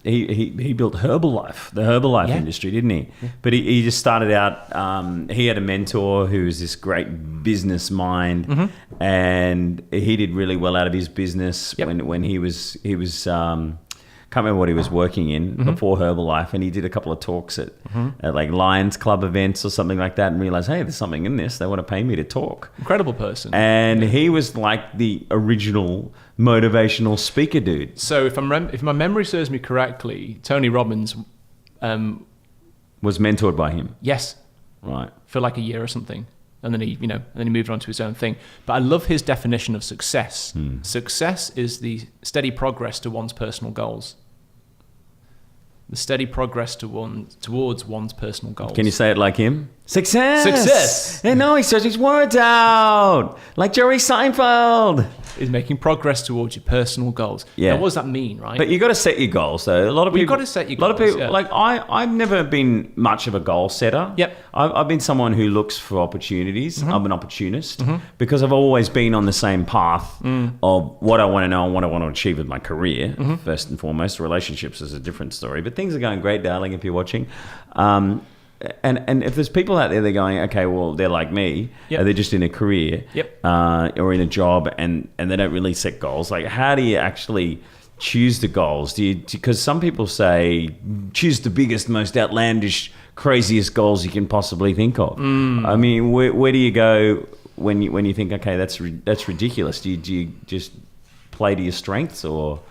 he built Herbalife, the Herbalife industry, didn't he? Yeah. But he just started out. He had a mentor who was this great business mind, and he did really well out of his business when he was. Can't remember what he was working in before Herbalife, and he did a couple of talks at like Lions Club events or something like that, and realized, hey, there's something in this. They want to pay me to talk. Incredible person. And he was like the original motivational speaker dude. So if my memory serves me correctly, Tony Robbins was mentored by him. Yes. Right. For like a year or something. And then he moved on to his own thing. But I love his definition of success. Success is the steady progress to one's personal goals. The steady progress towards one's personal goals. Can you say it like him? Success! Success! Yeah, no, he says his words out. Like Jerry Seinfeld. Is making progress towards your personal goals. Yeah. Now, what does that mean, right? But you got to set your goals, though. A lot of people. You've got to set your goals. A lot of people, like I've never been much of a goal setter. Yep. I've been someone who looks for opportunities. I'm an opportunist because I've always been on the same path of what I want to know and what I want to achieve with my career. First and foremost, relationships is a different story. But things are going great, darling, if you're watching. And if there's people out there, they're going, okay, well, they're like me. They're just in a career or in a job and they don't really set goals. Like, how do you actually choose the goals? Because some people say, choose the biggest, most outlandish, craziest goals you can possibly think of. I mean, where do you go when you think, okay, that's ridiculous? Do you just play to your strengths? Or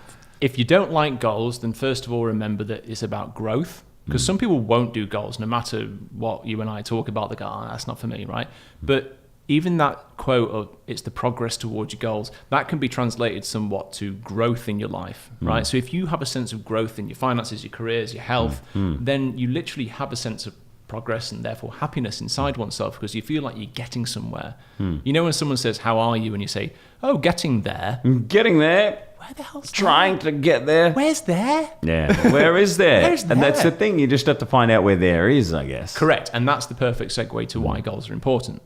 if you don't like goals, then first of all, remember that it's about growth. Because some people won't do goals, no matter what you and I talk about. They go, oh, that's not for me, right? But even that quote of it's the progress towards your goals, that can be translated somewhat to growth in your life, right? So if you have a sense of growth in your finances, your careers, your health, then you literally have a sense of progress and therefore happiness inside oneself because you feel like you're getting somewhere. You know when someone says, how are you? And you say, oh, getting there. Getting there. Where the hell's trying to get there? Where's there? Yeah, where is there? Where's there? And that's the thing. You just have to find out where there is, I guess. Correct, and that's the perfect segue to why goals are important.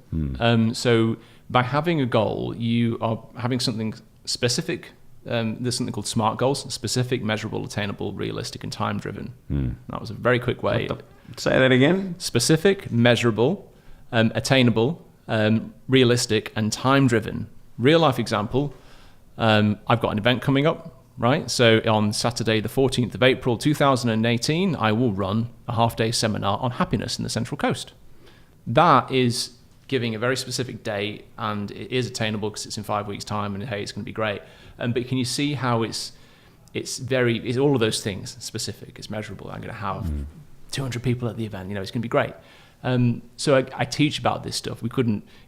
So by having a goal, you are having something specific. There's something called SMART goals: specific, measurable, attainable, realistic, and time-driven. That was a very quick way. Say that again. Specific, measurable, attainable, realistic, and time-driven. Real life example. I've got an event coming up, right? So on Saturday, the 14th of April, 2018, I will run a half-day seminar on happiness in the Central Coast. That is giving a very specific date, and it is attainable because it's in 5 weeks' time, and hey, it's going to be great. But can you see how it's all of those things specific? It's measurable. I'm going to have 200 people at the event. It's going to be great. So I teach about this stuff. If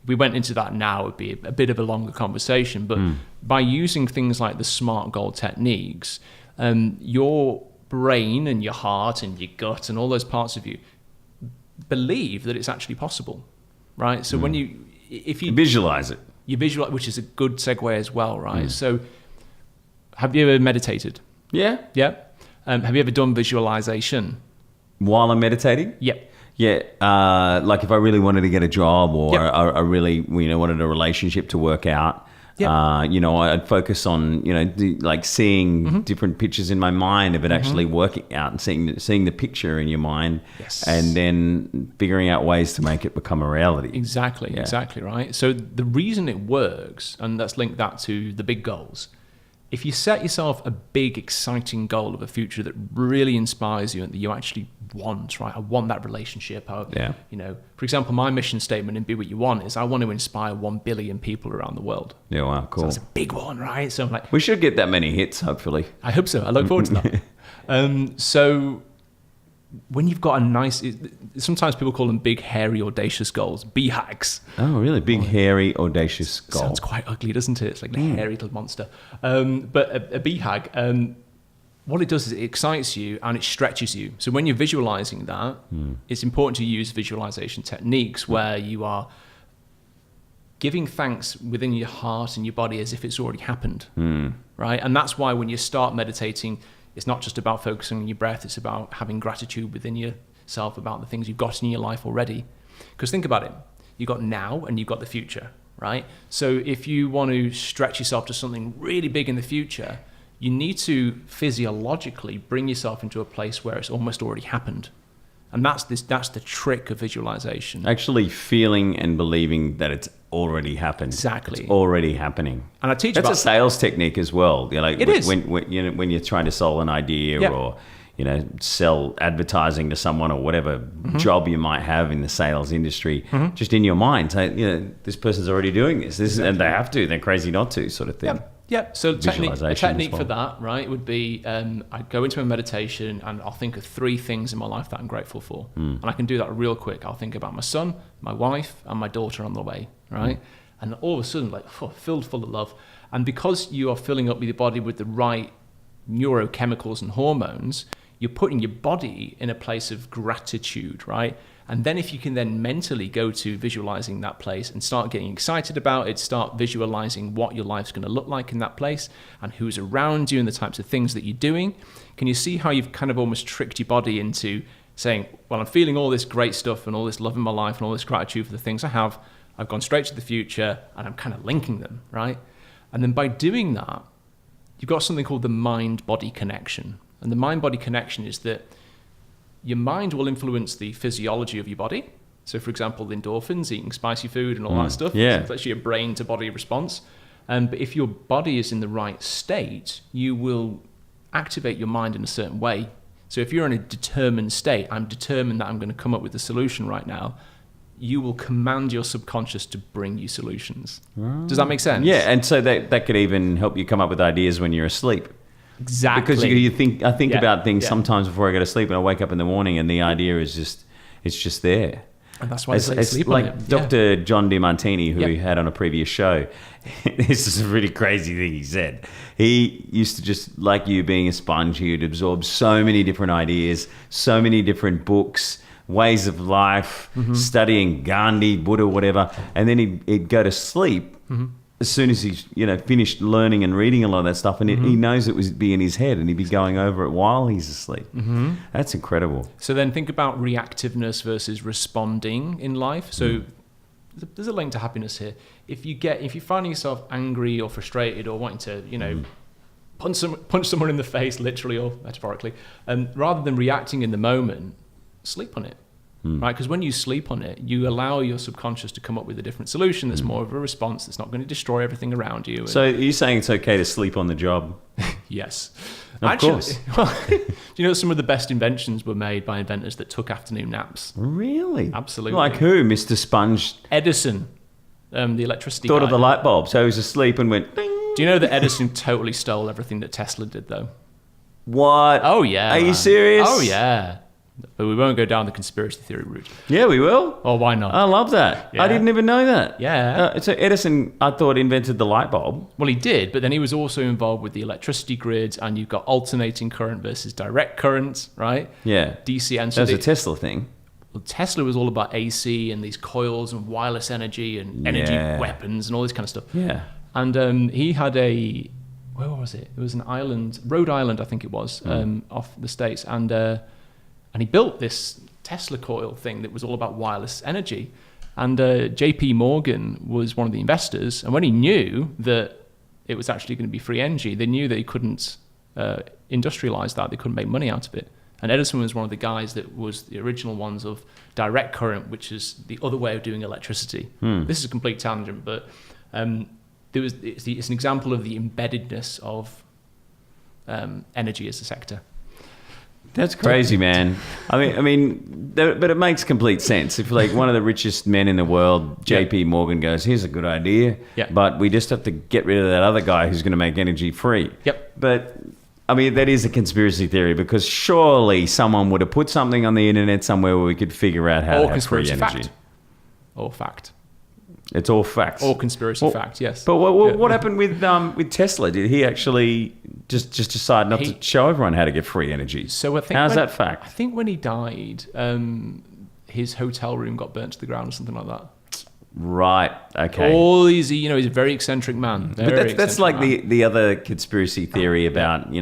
we went into that now, it would be a bit of a longer conversation. But by using things like the SMART goal techniques, your brain and your heart and your gut and all those parts of you believe that it's actually possible, right? So if you visualize it, which is a good segue as well, right? So have you ever meditated? Yeah. Yeah. Have you ever done visualization? While I'm meditating? Yep. Yeah, like if I really wanted to get a job, or Yep. I really wanted a relationship to work out, Yep. I'd focus on like seeing different pictures in my mind of it actually working out, and seeing the picture in your mind, Yes. and then figuring out ways to make it become a reality. Exactly, Yeah. exactly right. So the reason it works, and let's link that to the big goals. If you set yourself a big, exciting goal of a future that really inspires you and that you actually want, right? I want that relationship. Yeah. For example, my mission statement in Be What You Want is I want to inspire 1 billion people around the world. Yeah, wow, So cool. that's a big one, right? So I'm like, We should get that many hits, hopefully. I hope so. I look forward to that. So when you've got a nice, sometimes people call them big, hairy, audacious goals, BHAGs. Oh, really? Big, hairy, audacious goal. Sounds quite ugly, doesn't it? It's like a hairy little monster. But a BHAG, what it does is it excites you and it stretches you. So when you're visualizing that, it's important to use visualization techniques where you are giving thanks within your heart and your body as if it's already happened, right? And that's why when you start meditating, it's not just about focusing on your breath, it's about having gratitude within yourself about the things you've got in your life already. Because think about it, you've got now and you've got the future, right? So if you want to stretch yourself to something really big in the future, you need to physiologically bring yourself into a place where it's almost already happened. And that's the trick of visualization. Actually feeling and believing that it's already happened. Exactly. It's already happening. And I teach That's about a sales technique as well. Like It is. when you're trying to sell an idea, Yeah. or sell advertising to someone, or whatever job you might have in the sales industry, just in your mind, say, this person's already doing this, and they have to. They're crazy not to, sort of thing. Yep. So a Visualization technique as for well. that, right, would be I'd go into a meditation and I'll think of 3 things in my life that I'm grateful for. And I can do that real quick. I'll think about my son, my wife, and my daughter on the way, right? And all of a sudden, filled full of love. And because you are filling up your body with the right neurochemicals and hormones, you're putting your body in a place of gratitude, right? And then if you can then mentally go to visualizing that place and start getting excited about it, start visualizing what your life's going to look like in that place and who's around you and the types of things that you're doing, can you see how you've kind of almost tricked your body into saying, well, I'm feeling all this great stuff and all this love in my life and all this gratitude for the things I have. I've gone straight to the future and I'm kind of linking them, right? And then by doing that, you've got something called the mind-body connection. And the mind-body connection is that your mind will influence the physiology of your body. So, for example, the endorphins, eating spicy food and all that stuff. Yeah. It's actually a brain-to-body response. But if your body is in the right state, you will activate your mind in a certain way. So if you're in a determined state, I'm determined that I'm going to come up with a solution right now, you will command your subconscious to bring you solutions. Does that make sense? Yeah, and so that could even help you come up with ideas when you're asleep. Exactly. Because I think Yeah. about things Yeah. sometimes before I go to sleep, and I wake up in the morning and the idea is just there. And that's why they say It's sleep like on it. Dr. John DiMartini, who Yep. we had on a previous show. This is a really crazy thing he said. He used to, just like you, being a sponge, he would absorb so many different ideas, so many different books, ways of life, studying Gandhi, Buddha, whatever, and then he'd go to sleep as soon as he's finished learning and reading a lot of that stuff, and he knows it would be in his head, and he'd be going over it while he's asleep. That's incredible. So then think about reactiveness versus responding in life. So there's a link to happiness here. If you're finding yourself angry or frustrated or wanting to, punch someone in the face, literally or metaphorically, rather than reacting in the moment, sleep on it. Right? Because when you sleep on it, you allow your subconscious to come up with a different solution that's more of a response, that's not going to destroy everything around you. So you're saying it's okay to sleep on the job? Yes. Of course. Do you know some of the best inventions were made by inventors that took afternoon naps? Really? Absolutely. Like who? Mr. Sponge Edison, the electricity thought guy. of the light bulb, so he was asleep and went, ding. Do you know that Edison totally stole everything that Tesla did, though? What? Oh, yeah. Are you man. serious? Oh, yeah. But we won't go down the conspiracy theory route. Yeah, we will. Oh, why not? I love that. Yeah. I didn't even know that. Yeah. So Edison, I thought, invented the light bulb. Well, he did, but then he was also involved with the electricity grids, and you've got alternating current versus direct current, right? Yeah. DC and That was a Tesla thing. Well, Tesla was all about AC and these coils and wireless energy and energy weapons and all this kind of stuff. Yeah. And he had where was it? It was an island, Rhode Island, I think it was, off the States. And he built this Tesla coil thing that was all about wireless energy. And JP Morgan was one of the investors. And when he knew that it was actually going to be free energy, they knew that he couldn't industrialize that. They couldn't make money out of it. And Edison was one of the guys that was the original ones of direct current, which is the other way of doing electricity. This is a complete tangent, but it's an example of the embeddedness of energy as a sector. That's crazy, man. I mean, but it makes complete sense. If like one of the richest men in the world, JP Morgan, goes, here's a good idea, but we just have to get rid of that other guy who's going to make energy free. But I mean, that is a conspiracy theory, because surely someone would have put something on the internet somewhere where we could figure out how to have free energy. Or fact. It's all facts. Or conspiracy fact, yes. But what happened with Tesla? Did he actually just decide not to show everyone how to get free energy? So I think how's that fact? I think when he died, his hotel room got burnt to the ground or something like that. Right. Okay. All these, he's a very eccentric man. But that's like the other conspiracy theory about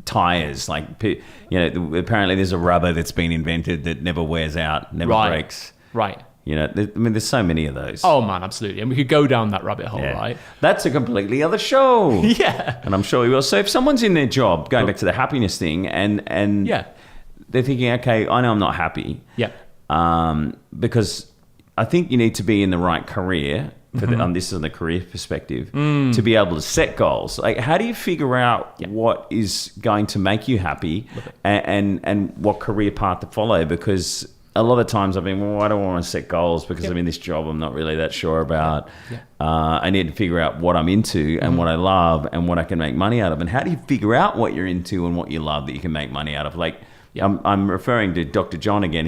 tires. Like apparently there's a rubber that's been invented that never wears out, never breaks. Right. There's so many of those. Oh man, absolutely. And we could go down that rabbit hole, right? That's a completely other show. Yeah. And I'm sure we will. So if someone's in their job, going back to the happiness thing, and they're thinking, okay, I know I'm not happy. Yeah. Because I think you need to be in the right career. This is on the career perspective, to be able to set goals. Like, how do you figure out what is going to make you happy, and what career path to follow? Because a lot of times I've been, I don't want to set goals because I'm in this job I'm not really that sure about. I need to figure out what I'm into and what I love and what I can make money out of. And how do you figure out what you're into and what you love that you can make money out of? Like, I'm referring to Dr. John again.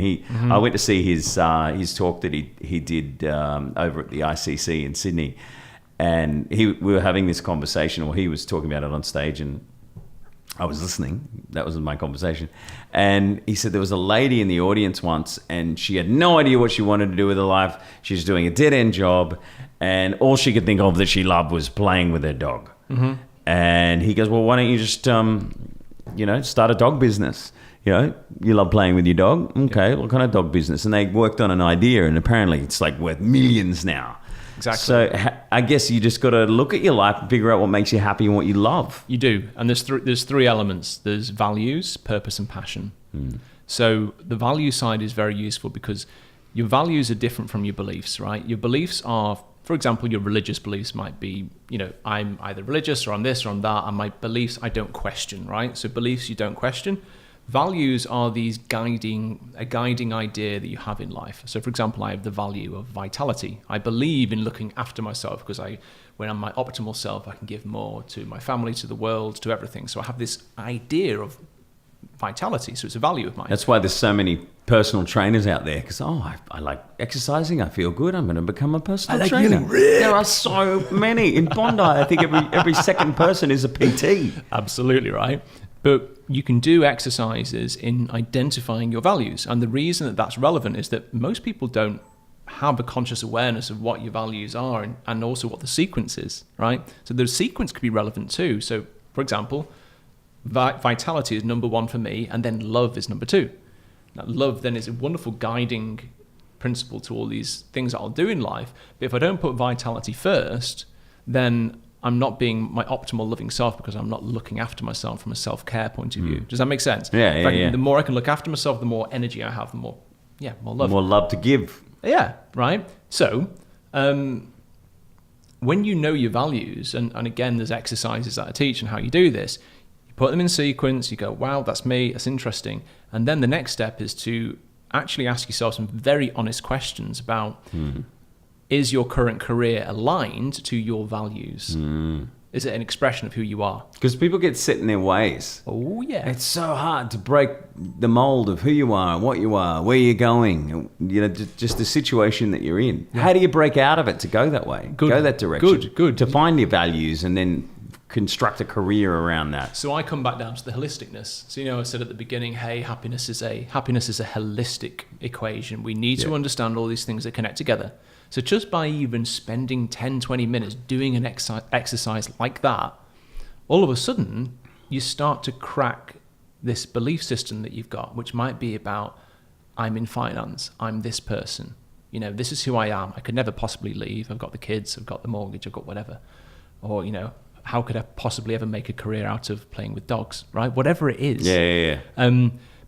I went to see his talk that he did over at the ICC in Sydney, and we were having this conversation, or he was talking about it on stage, and I was listening. That was my conversation. And he said there was a lady in the audience once, and she had no idea what she wanted to do with her life. She was doing a dead-end job, and all she could think of that she loved was playing with her dog. And he goes, well, why don't you just, start a dog business? You love playing with your dog? Okay, what kind of dog business? And they worked on an idea, and apparently it's like worth millions now. Exactly. So I guess you just got to look at your life and figure out what makes you happy and what you love. You do. And there's three elements. There's values, purpose, and passion. So the value side is very useful because your values are different from your beliefs, right? Your beliefs are, for example, your religious beliefs might be, I'm either religious or I'm this or I'm that. And my beliefs, I don't question, right? So beliefs you don't question. Values are a guiding idea that you have in life. So, for example, I have the value of vitality. I believe in looking after myself because when I'm my optimal self, I can give more to my family, to the world, to everything. So I have this idea of vitality. So it's a value of mine. That's why there's so many personal trainers out there, because I like exercising. I feel good. I'm going to become a personal trainer. There are so many in Bondi. I think every second person is a PT. Absolutely right. But you can do exercises in identifying your values. And the reason that that's relevant is that most people don't have a conscious awareness of what your values are and also what the sequence is, right? So the sequence could be relevant too. So, for example, vitality is number one for me, and then love is number two. Now, love then is a wonderful guiding principle to all these things that I'll do in life. But if I don't put vitality first, then I'm not being my optimal loving self because I'm not looking after myself from a self-care point of view. Does that make sense? Yeah. The more I can look after myself, the more energy I have, the more love. More love to give. Yeah, right. So when you know your values, and again, there's exercises that I teach and how you do this, you put them in sequence, you go, wow, that's me, that's interesting. And then the next step is to actually ask yourself some very honest questions about, is your current career aligned to your values? Is it an expression of who you are? Because people get set in their ways. Oh, yeah. It's so hard to break the mold of who you are, what you are, where you're going, just the situation that you're in. Yeah. How do you break out of it to go that way? Go that direction. Good. To find your values and then construct a career around that. So I come back down to the holisticness. So, I said at the beginning, hey, happiness is a holistic equation. We need to understand all these things that connect together. So just by even spending 10, 20 minutes doing an exercise like that, all of a sudden you start to crack this belief system that you've got, which might be about I'm in finance. I'm this person. You know, this is who I am. I could never possibly leave. I've got the kids. I've got the mortgage. I've got whatever. Or, you know, how could I possibly ever make a career out of playing with dogs, right? Whatever it is. Yeah.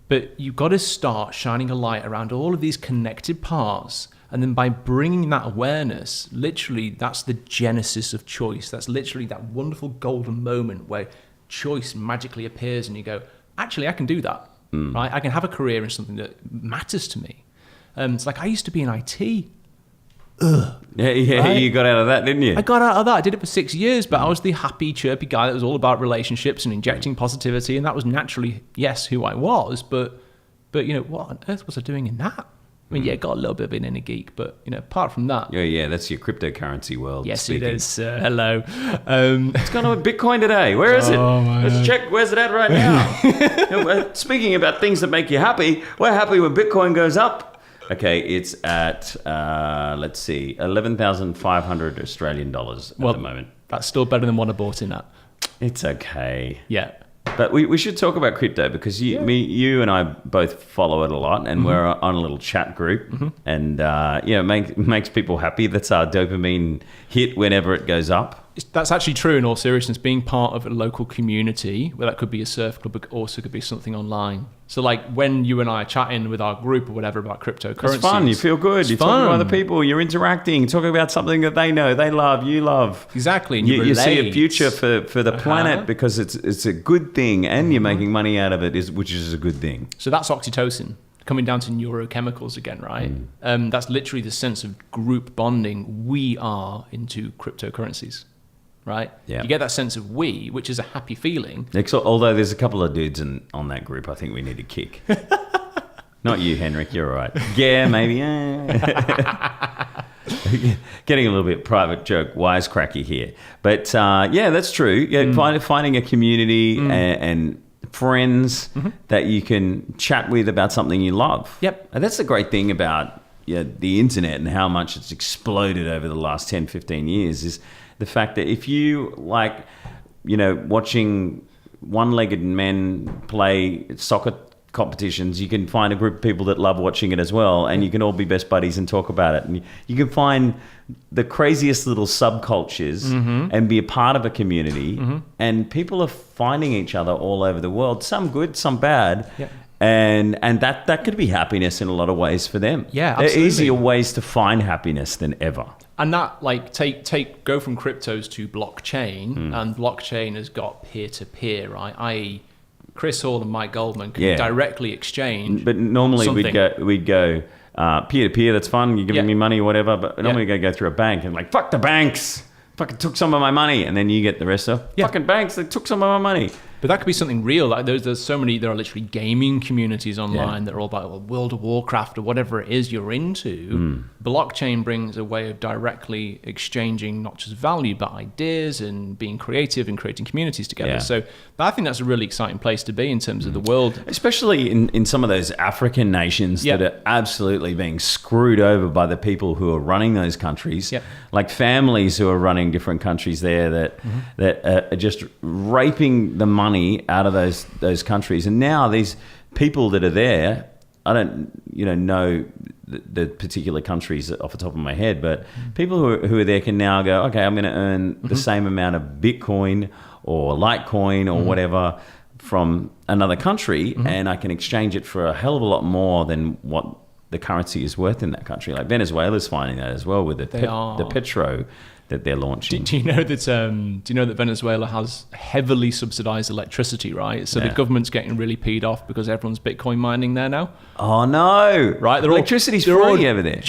But you've got to start shining a light around all of these connected parts. And then by bringing that awareness, literally, that's the genesis of choice. That's literally that wonderful golden moment where choice magically appears and you go, actually, I can do that, right? I can have a career in something that matters to me. It's like I used to be in IT. Yeah, right? You got out of that, didn't you? I got out of that. I did it for 6 years, but I was the happy, chirpy guy that was all about relationships and injecting positivity, and that was naturally, yes, who I was. But you know, what on earth was I doing in that? I mean, yeah, got a little bit of an inner geek, but you know, apart from that, Yeah, that's your cryptocurrency world. yes, speaking. it is. Hello. It's gone on with Bitcoin today. Where is it? Let's check. Where's it at right now? Speaking about things that make you happy, we're happy when Bitcoin goes up. Okay, it's at, let's see, 11,500 Australian dollars at the moment. That's still better than what I bought in at. It's okay. Yeah. But we should talk about crypto because you and I both follow it a lot, and we're on a little chat group, and makes people happy. That's our dopamine hit whenever it goes up. That's actually true in all seriousness. Being part of a local community, where that could be a surf club, but also could be something online. So like when you and I are chatting with our group or whatever about cryptocurrencies. It's fun. You feel good. You're talking to other people. You're interacting, talking about something that they know, they love, you love. Exactly. And you see a future for the planet because it's a good thing, and you're making money out of it, which is a good thing. So that's oxytocin. Coming down to Neuro Chemicals again, right? That's literally the sense of group bonding. We are into cryptocurrencies. Right? Yeah. You get that sense of we, which is a happy feeling. Although there's a couple of dudes on that group I think we need to kick. Not you, Henrik, you're all right. Yeah, maybe. Getting a little bit private joke, wisecracky here. But that's true. Yeah, finding a community and friends that you can chat with about something you love. Yep. And that's the great thing about the internet and how much it's exploded over the last 10, 15 years is the fact that if you watching one-legged men play soccer competitions, you can find a group of people that love watching it as well, and you can all be best buddies and talk about it. And you can find the craziest little subcultures and be a part of a community. And people are finding each other all over the world, some good, some bad. Yep. And that could be happiness in a lot of ways for them. Yeah, absolutely. There are easier ways to find happiness than ever. And that, like, go from cryptos to blockchain, and blockchain has got peer-to-peer, right? I.e., Chris Hall and Mike Goldman can directly exchange. But normally something. we'd go peer-to-peer, that's fun, you're giving me money or whatever, but normally we go through a bank and like, fuck the banks, fucking took some of my money, and then you get the rest of fucking banks, they took some of my money. But that could be something real. Like there's so many, there are literally gaming communities online that are all about World of Warcraft or whatever it is you're into. Blockchain brings a way of directly exchanging not just value, but ideas and being creative and creating communities together. Yeah. So I think that's a really exciting place to be in terms of the world. Especially in some of those African nations that are absolutely being screwed over by the people who are running those countries. Yep. Like families who are running different countries there that are just raping the money out of those countries. And now these people that are there, I don't know the particular countries off the top of my head, but people who are there can now go, okay, I'm going to earn the same amount of Bitcoin or Litecoin or whatever from another country, and I can exchange it for a hell of a lot more than what the currency is worth in that country. Like Venezuela's finding that as well with the petro that they're launching. Do you know that Venezuela has heavily subsidized electricity, right? So the government's getting really peed off because everyone's Bitcoin mining there now. Oh no! Right, electricity's free over there.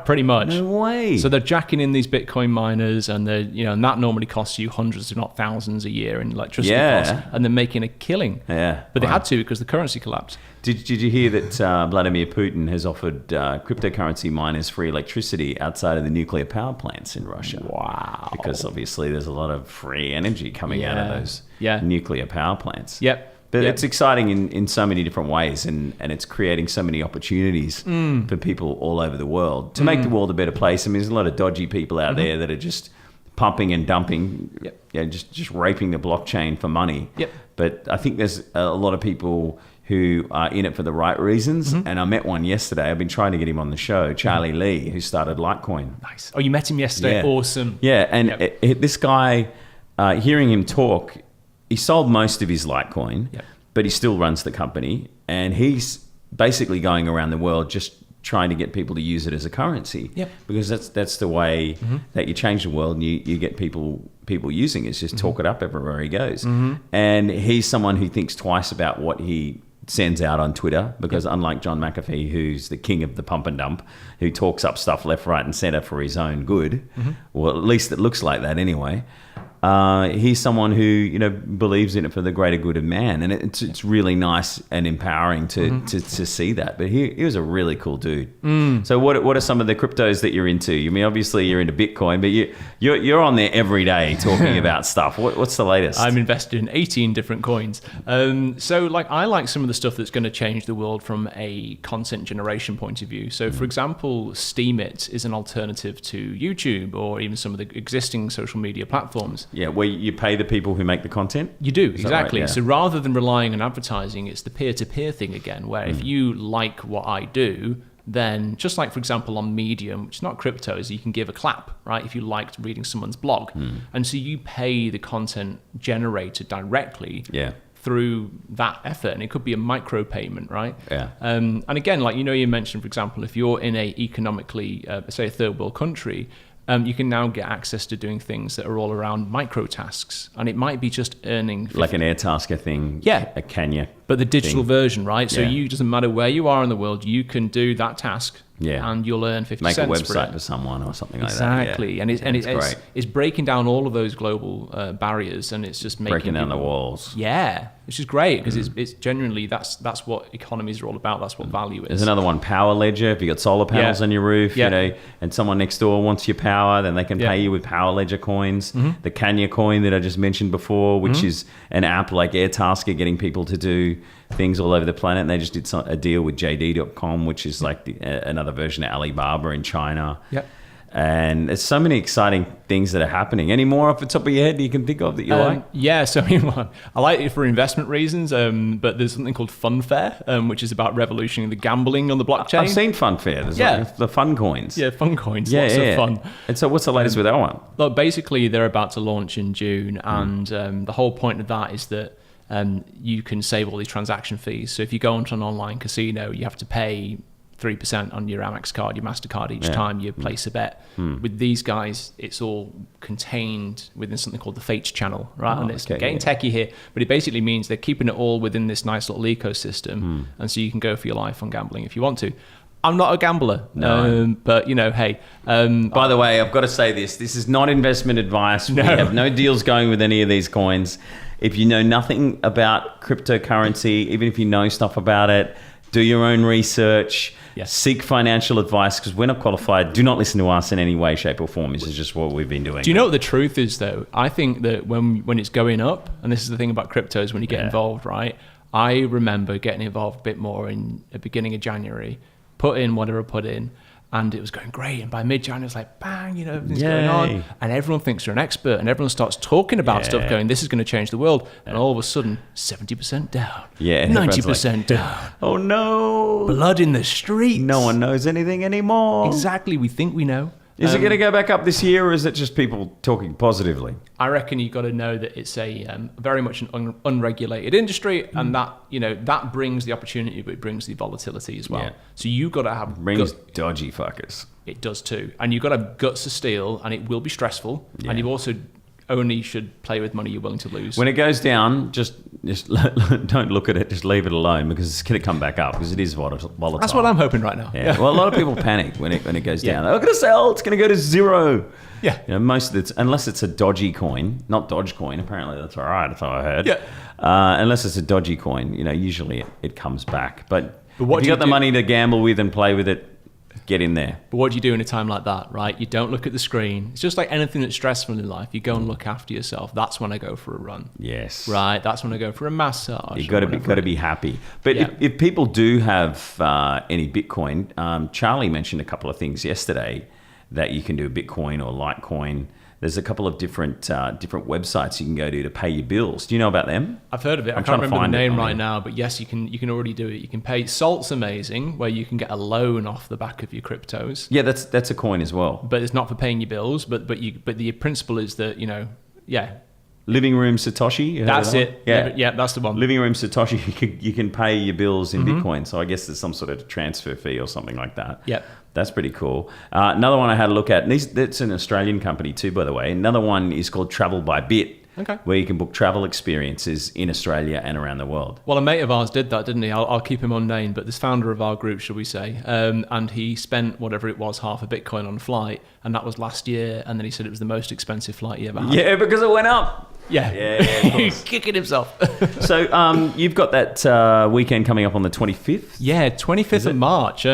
Pretty much. No way. So they're jacking in these Bitcoin miners, and and that normally costs you hundreds, if not thousands, a year in electricity costs, and they're making a killing. Yeah, but they had to because the currency collapsed. Did you hear that Vladimir Putin has offered cryptocurrency miners free electricity outside of the nuclear power plants in Russia? Wow. Because obviously there's a lot of free energy coming out of those nuclear power plants. Yep. But it's exciting in so many different ways, and it's creating so many opportunities for people all over the world to make the world a better place. I mean, there's a lot of dodgy people out there that are just pumping and dumping, just raping the blockchain for money. Yep. But I think there's a lot of people who are in it for the right reasons. And I met one yesterday. I've been trying to get him on the show, Charlie Lee, who started Litecoin. Nice. Oh, you met him yesterday? Yeah. Awesome. Yeah, and this guy, hearing him talk, he sold most of his Litecoin, but he still runs the company. And he's basically going around the world just trying to get people to use it as a currency. Because that's the way that you change the world, and you get people using it. It's just talk it up everywhere he goes. And he's someone who thinks twice about what he sends out on Twitter, because unlike John McAfee, who's the king of the pump and dump, who talks up stuff left, right and center for his own good, well, at least it looks like that anyway, he's someone who believes in it for the greater good of man, and it's really nice and empowering to see that. But he was a really cool dude. So what are some of the cryptos that you're into? I mean, obviously you're into Bitcoin, but you're on there every day talking about stuff. What's the latest? I'm invested in 18 different coins. So I like some of the stuff that's going to change the world from a content generation point of view. So for example, Steemit is an alternative to YouTube or even some of the existing social media platforms. Yeah, where you pay the people who make the content? You do, exactly. Right? Yeah. So rather than relying on advertising, it's the peer-to-peer thing again, where if you like what I do, then just like, for example, on Medium, which is not crypto, is you can give a clap, right? If you liked reading someone's blog. And so you pay the content generator directly through that effort, and it could be a micro payment, right? And again, you mentioned, for example, if you're in a economically, say a third world country, you can now get access to doing things that are all around micro tasks, and it might be just earning 50. Like an Airtasker thing, a Kenya, but the digital version, right? So you doesn't matter where you are in the world, you can do that task. And you'll earn 50 Make cents a website for for someone or something exactly. like that. And it's breaking down all of those global barriers, and it's just breaking down the walls. Yeah, which is great, because it's genuinely that's what economies are all about. That's what value is. There's another one, Power Ledger. If you got solar panels on your roof, and someone next door wants your power, then they can pay you with Power Ledger coins. The Kenya coin that I just mentioned before, which is an app like Airtasker, getting people to do things all over the planet. And they just did a deal with JD.com, which is like another version of Alibaba in China. And there's so many exciting things that are happening. Any more off the top of your head you can think of that you like? Yeah, so I like it for investment reasons, but there's something called Funfair, which is about revolutioning the gambling on the blockchain. I've seen Funfair. There's like the fun coins. Yeah, fun coins. Lots of fun. And so what's the latest with that one? Look, basically they're about to launch in June, and the whole point of that is that you can save all these transaction fees. So if you go onto an online casino, you have to pay 3% on your Amex card, your MasterCard each time you place a bet. With these guys, it's all contained within something called the Fates channel, right? And it's getting techie here, but it basically means they're keeping it all within this nice little ecosystem. And so you can go for your life on gambling if you want to. I'm not a gambler, but hey. By the way, I've got to say this is not investment advice. We have no deals going with any of these coins. If you know nothing about cryptocurrency, even if you know stuff about it, do your own research. Seek financial advice, because we're not qualified. Do not listen to us in any way, shape or form. This is just what we've been doing. Do you know what the truth is, though? I think that when it's going up, and this is the thing about cryptos, when you get involved, right? I remember getting involved a bit more in the beginning of January, put in whatever I put in, and it was going great. And by mid-January, it's like, bang, everything's going on. And everyone thinks they're an expert, and everyone starts talking about stuff going, this is going to change the world. And all of a sudden, 70% down. 90% down. Oh, no. Blood in the streets. No one knows anything anymore. Exactly. We think we know. Is it going to go back up this year, or is it just people talking positively? I reckon you've got to know that it's a very much an unregulated industry, and that that brings the opportunity, but it brings the volatility as well. So you've got to have brings dodgy fuckers. It does too, and you've got to have guts of steel, and it will be stressful. And you also only should play with money you're willing to lose. When it goes down, just don't look at it. Just leave it alone, because it's going to come back up, because it is volatile. That's what I'm hoping right now. Well, a lot of people panic when it goes down. They're going to sell. It's going to go to zero. Most of it, unless it's a dodgy coin, not Dogecoin. Apparently, that's all right. That's how I heard. Unless it's a dodgy coin, usually it comes back. But if you got the money to gamble with and play with it, get in there. But what do you do in a time like that, right? You don't look at the screen. It's just like anything that's stressful in life. You go and look after yourself. That's when I go for a run. Yes. Right. That's when I go for a massage. You got to be happy. But if people do have any Bitcoin, Charlie mentioned a couple of things yesterday that you can do Bitcoin or Litecoin there's a couple of different websites you can go to pay your bills. Do you know about them? I've heard of it. I can't remember the name right now, but yes, you can already do it. You can pay. Salt's amazing, where you can get a loan off the back of your cryptos. Yeah, that's a coin as well. But it's not for paying your bills. But the principle is that Living Room Satoshi. That's it. Yeah, that's the one. Living Room Satoshi. You can pay your bills in Bitcoin. So I guess there's some sort of transfer fee or something like that. Yep. That's pretty cool. Another one I had a look at, and that's an Australian company too, by the way. Another one is called Travel by Bit, where you can book travel experiences in Australia and around the world. Well, a mate of ours did that, didn't he? I'll keep him unnamed, but this founder of our group, shall we say, and he spent whatever it was, half a Bitcoin on a flight, and that was last year, and then he said it was the most expensive flight he ever had. Yeah, because it went up. Yeah, of course. Kicking himself. So you've got that weekend coming up on the 25th? Yeah, 25th of March.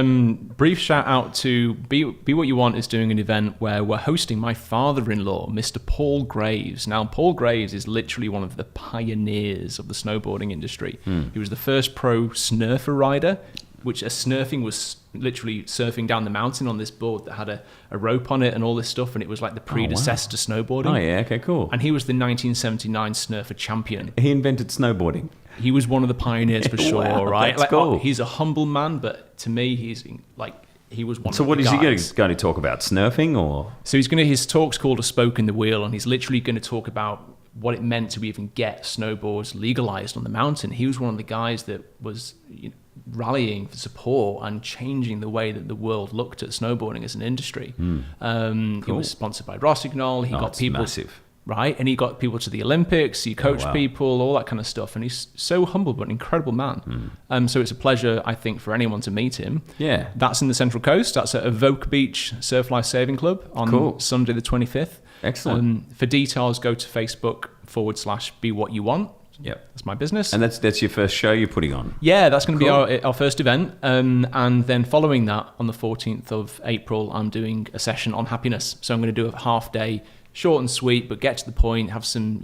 Brief shout out to Be What You Want is doing an event where we're hosting my father-in-law, Mr. Paul Graves. Now, Paul Graves is literally one of the pioneers of the snowboarding industry. He was the first pro snurfer rider, which snurfing was literally surfing down the mountain on this board that had a rope on it and all this stuff, and it was like the predecessor to snowboarding. Oh, yeah, okay, cool. And he was the 1979 snurfer champion. He invented snowboarding. He was one of the pioneers for sure, Wow, right? that's cool. He's a humble man, but to me, he was one of the guys. So what is he going to talk about? Snurfing or? So his talk's called A Spoke in the Wheel, and he's literally going to talk about what it meant to even get snowboards legalized on the mountain. He was one of the guys that was rallying for support and changing the way that the world looked at snowboarding as an industry. Cool. He was sponsored by Rossignol. He got people massive. Right, and he got people to the Olympics. He coached people, all that kind of stuff, and he's so humble but an incredible man. So it's a pleasure, I think, for anyone to meet him. Yeah, that's in the Central Coast. That's at Evoke Beach Surf Life Saving Club on Sunday the 25th. Excellent. For details, go to Facebook.com/Be What You Want. Yep, that's my business. And that's your first show you're putting on? Yeah, that's going to be our first event. And then following that, on the 14th of April, I'm doing a session on happiness. So I'm going to do a half day, short and sweet, but get to the point, have some,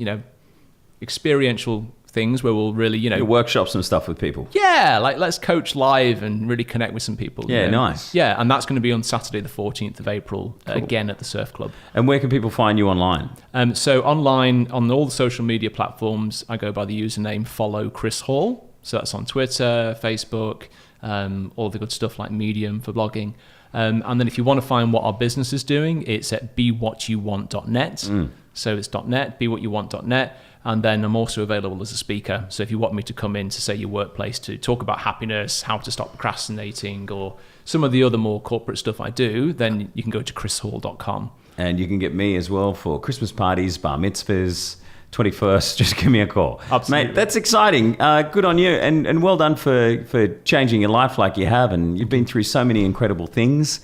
experiential things where we'll really, you workshop some stuff with people. Yeah, like let's coach live and really connect with some people. Yeah, nice. Yeah, and that's going to be on Saturday the 14th of April, again at the Surf Club. And where can people find you online? So online, on all the social media platforms, I go by the username Follow Chris Hall. So that's on Twitter, Facebook, all the good stuff like Medium for blogging. And then if you want to find what our business is doing, it's at bewhatyouwant.net. So it's .net, bewhatyouwant.net. And then I'm also available as a speaker. So if you want me to come in to, say, your workplace to talk about happiness, how to stop procrastinating, or some of the other more corporate stuff I do, then you can go to chrishall.com. And you can get me as well for Christmas parties, bar mitzvahs, 21st. Just give me a call. Absolutely. Mate, that's exciting. Good on you. And well done for changing your life like you have. And you've been through so many incredible things.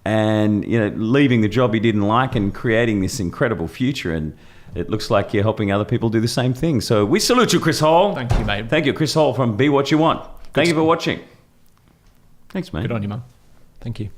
And, leaving the job you didn't like and creating this incredible future. And it looks like you're helping other people do the same thing. So we salute you, Chris Hall. Thank you, mate. Thank you, Chris Hall from Be What You Want. Thank you for watching. Thanks, mate. Good on you, man. Thank you.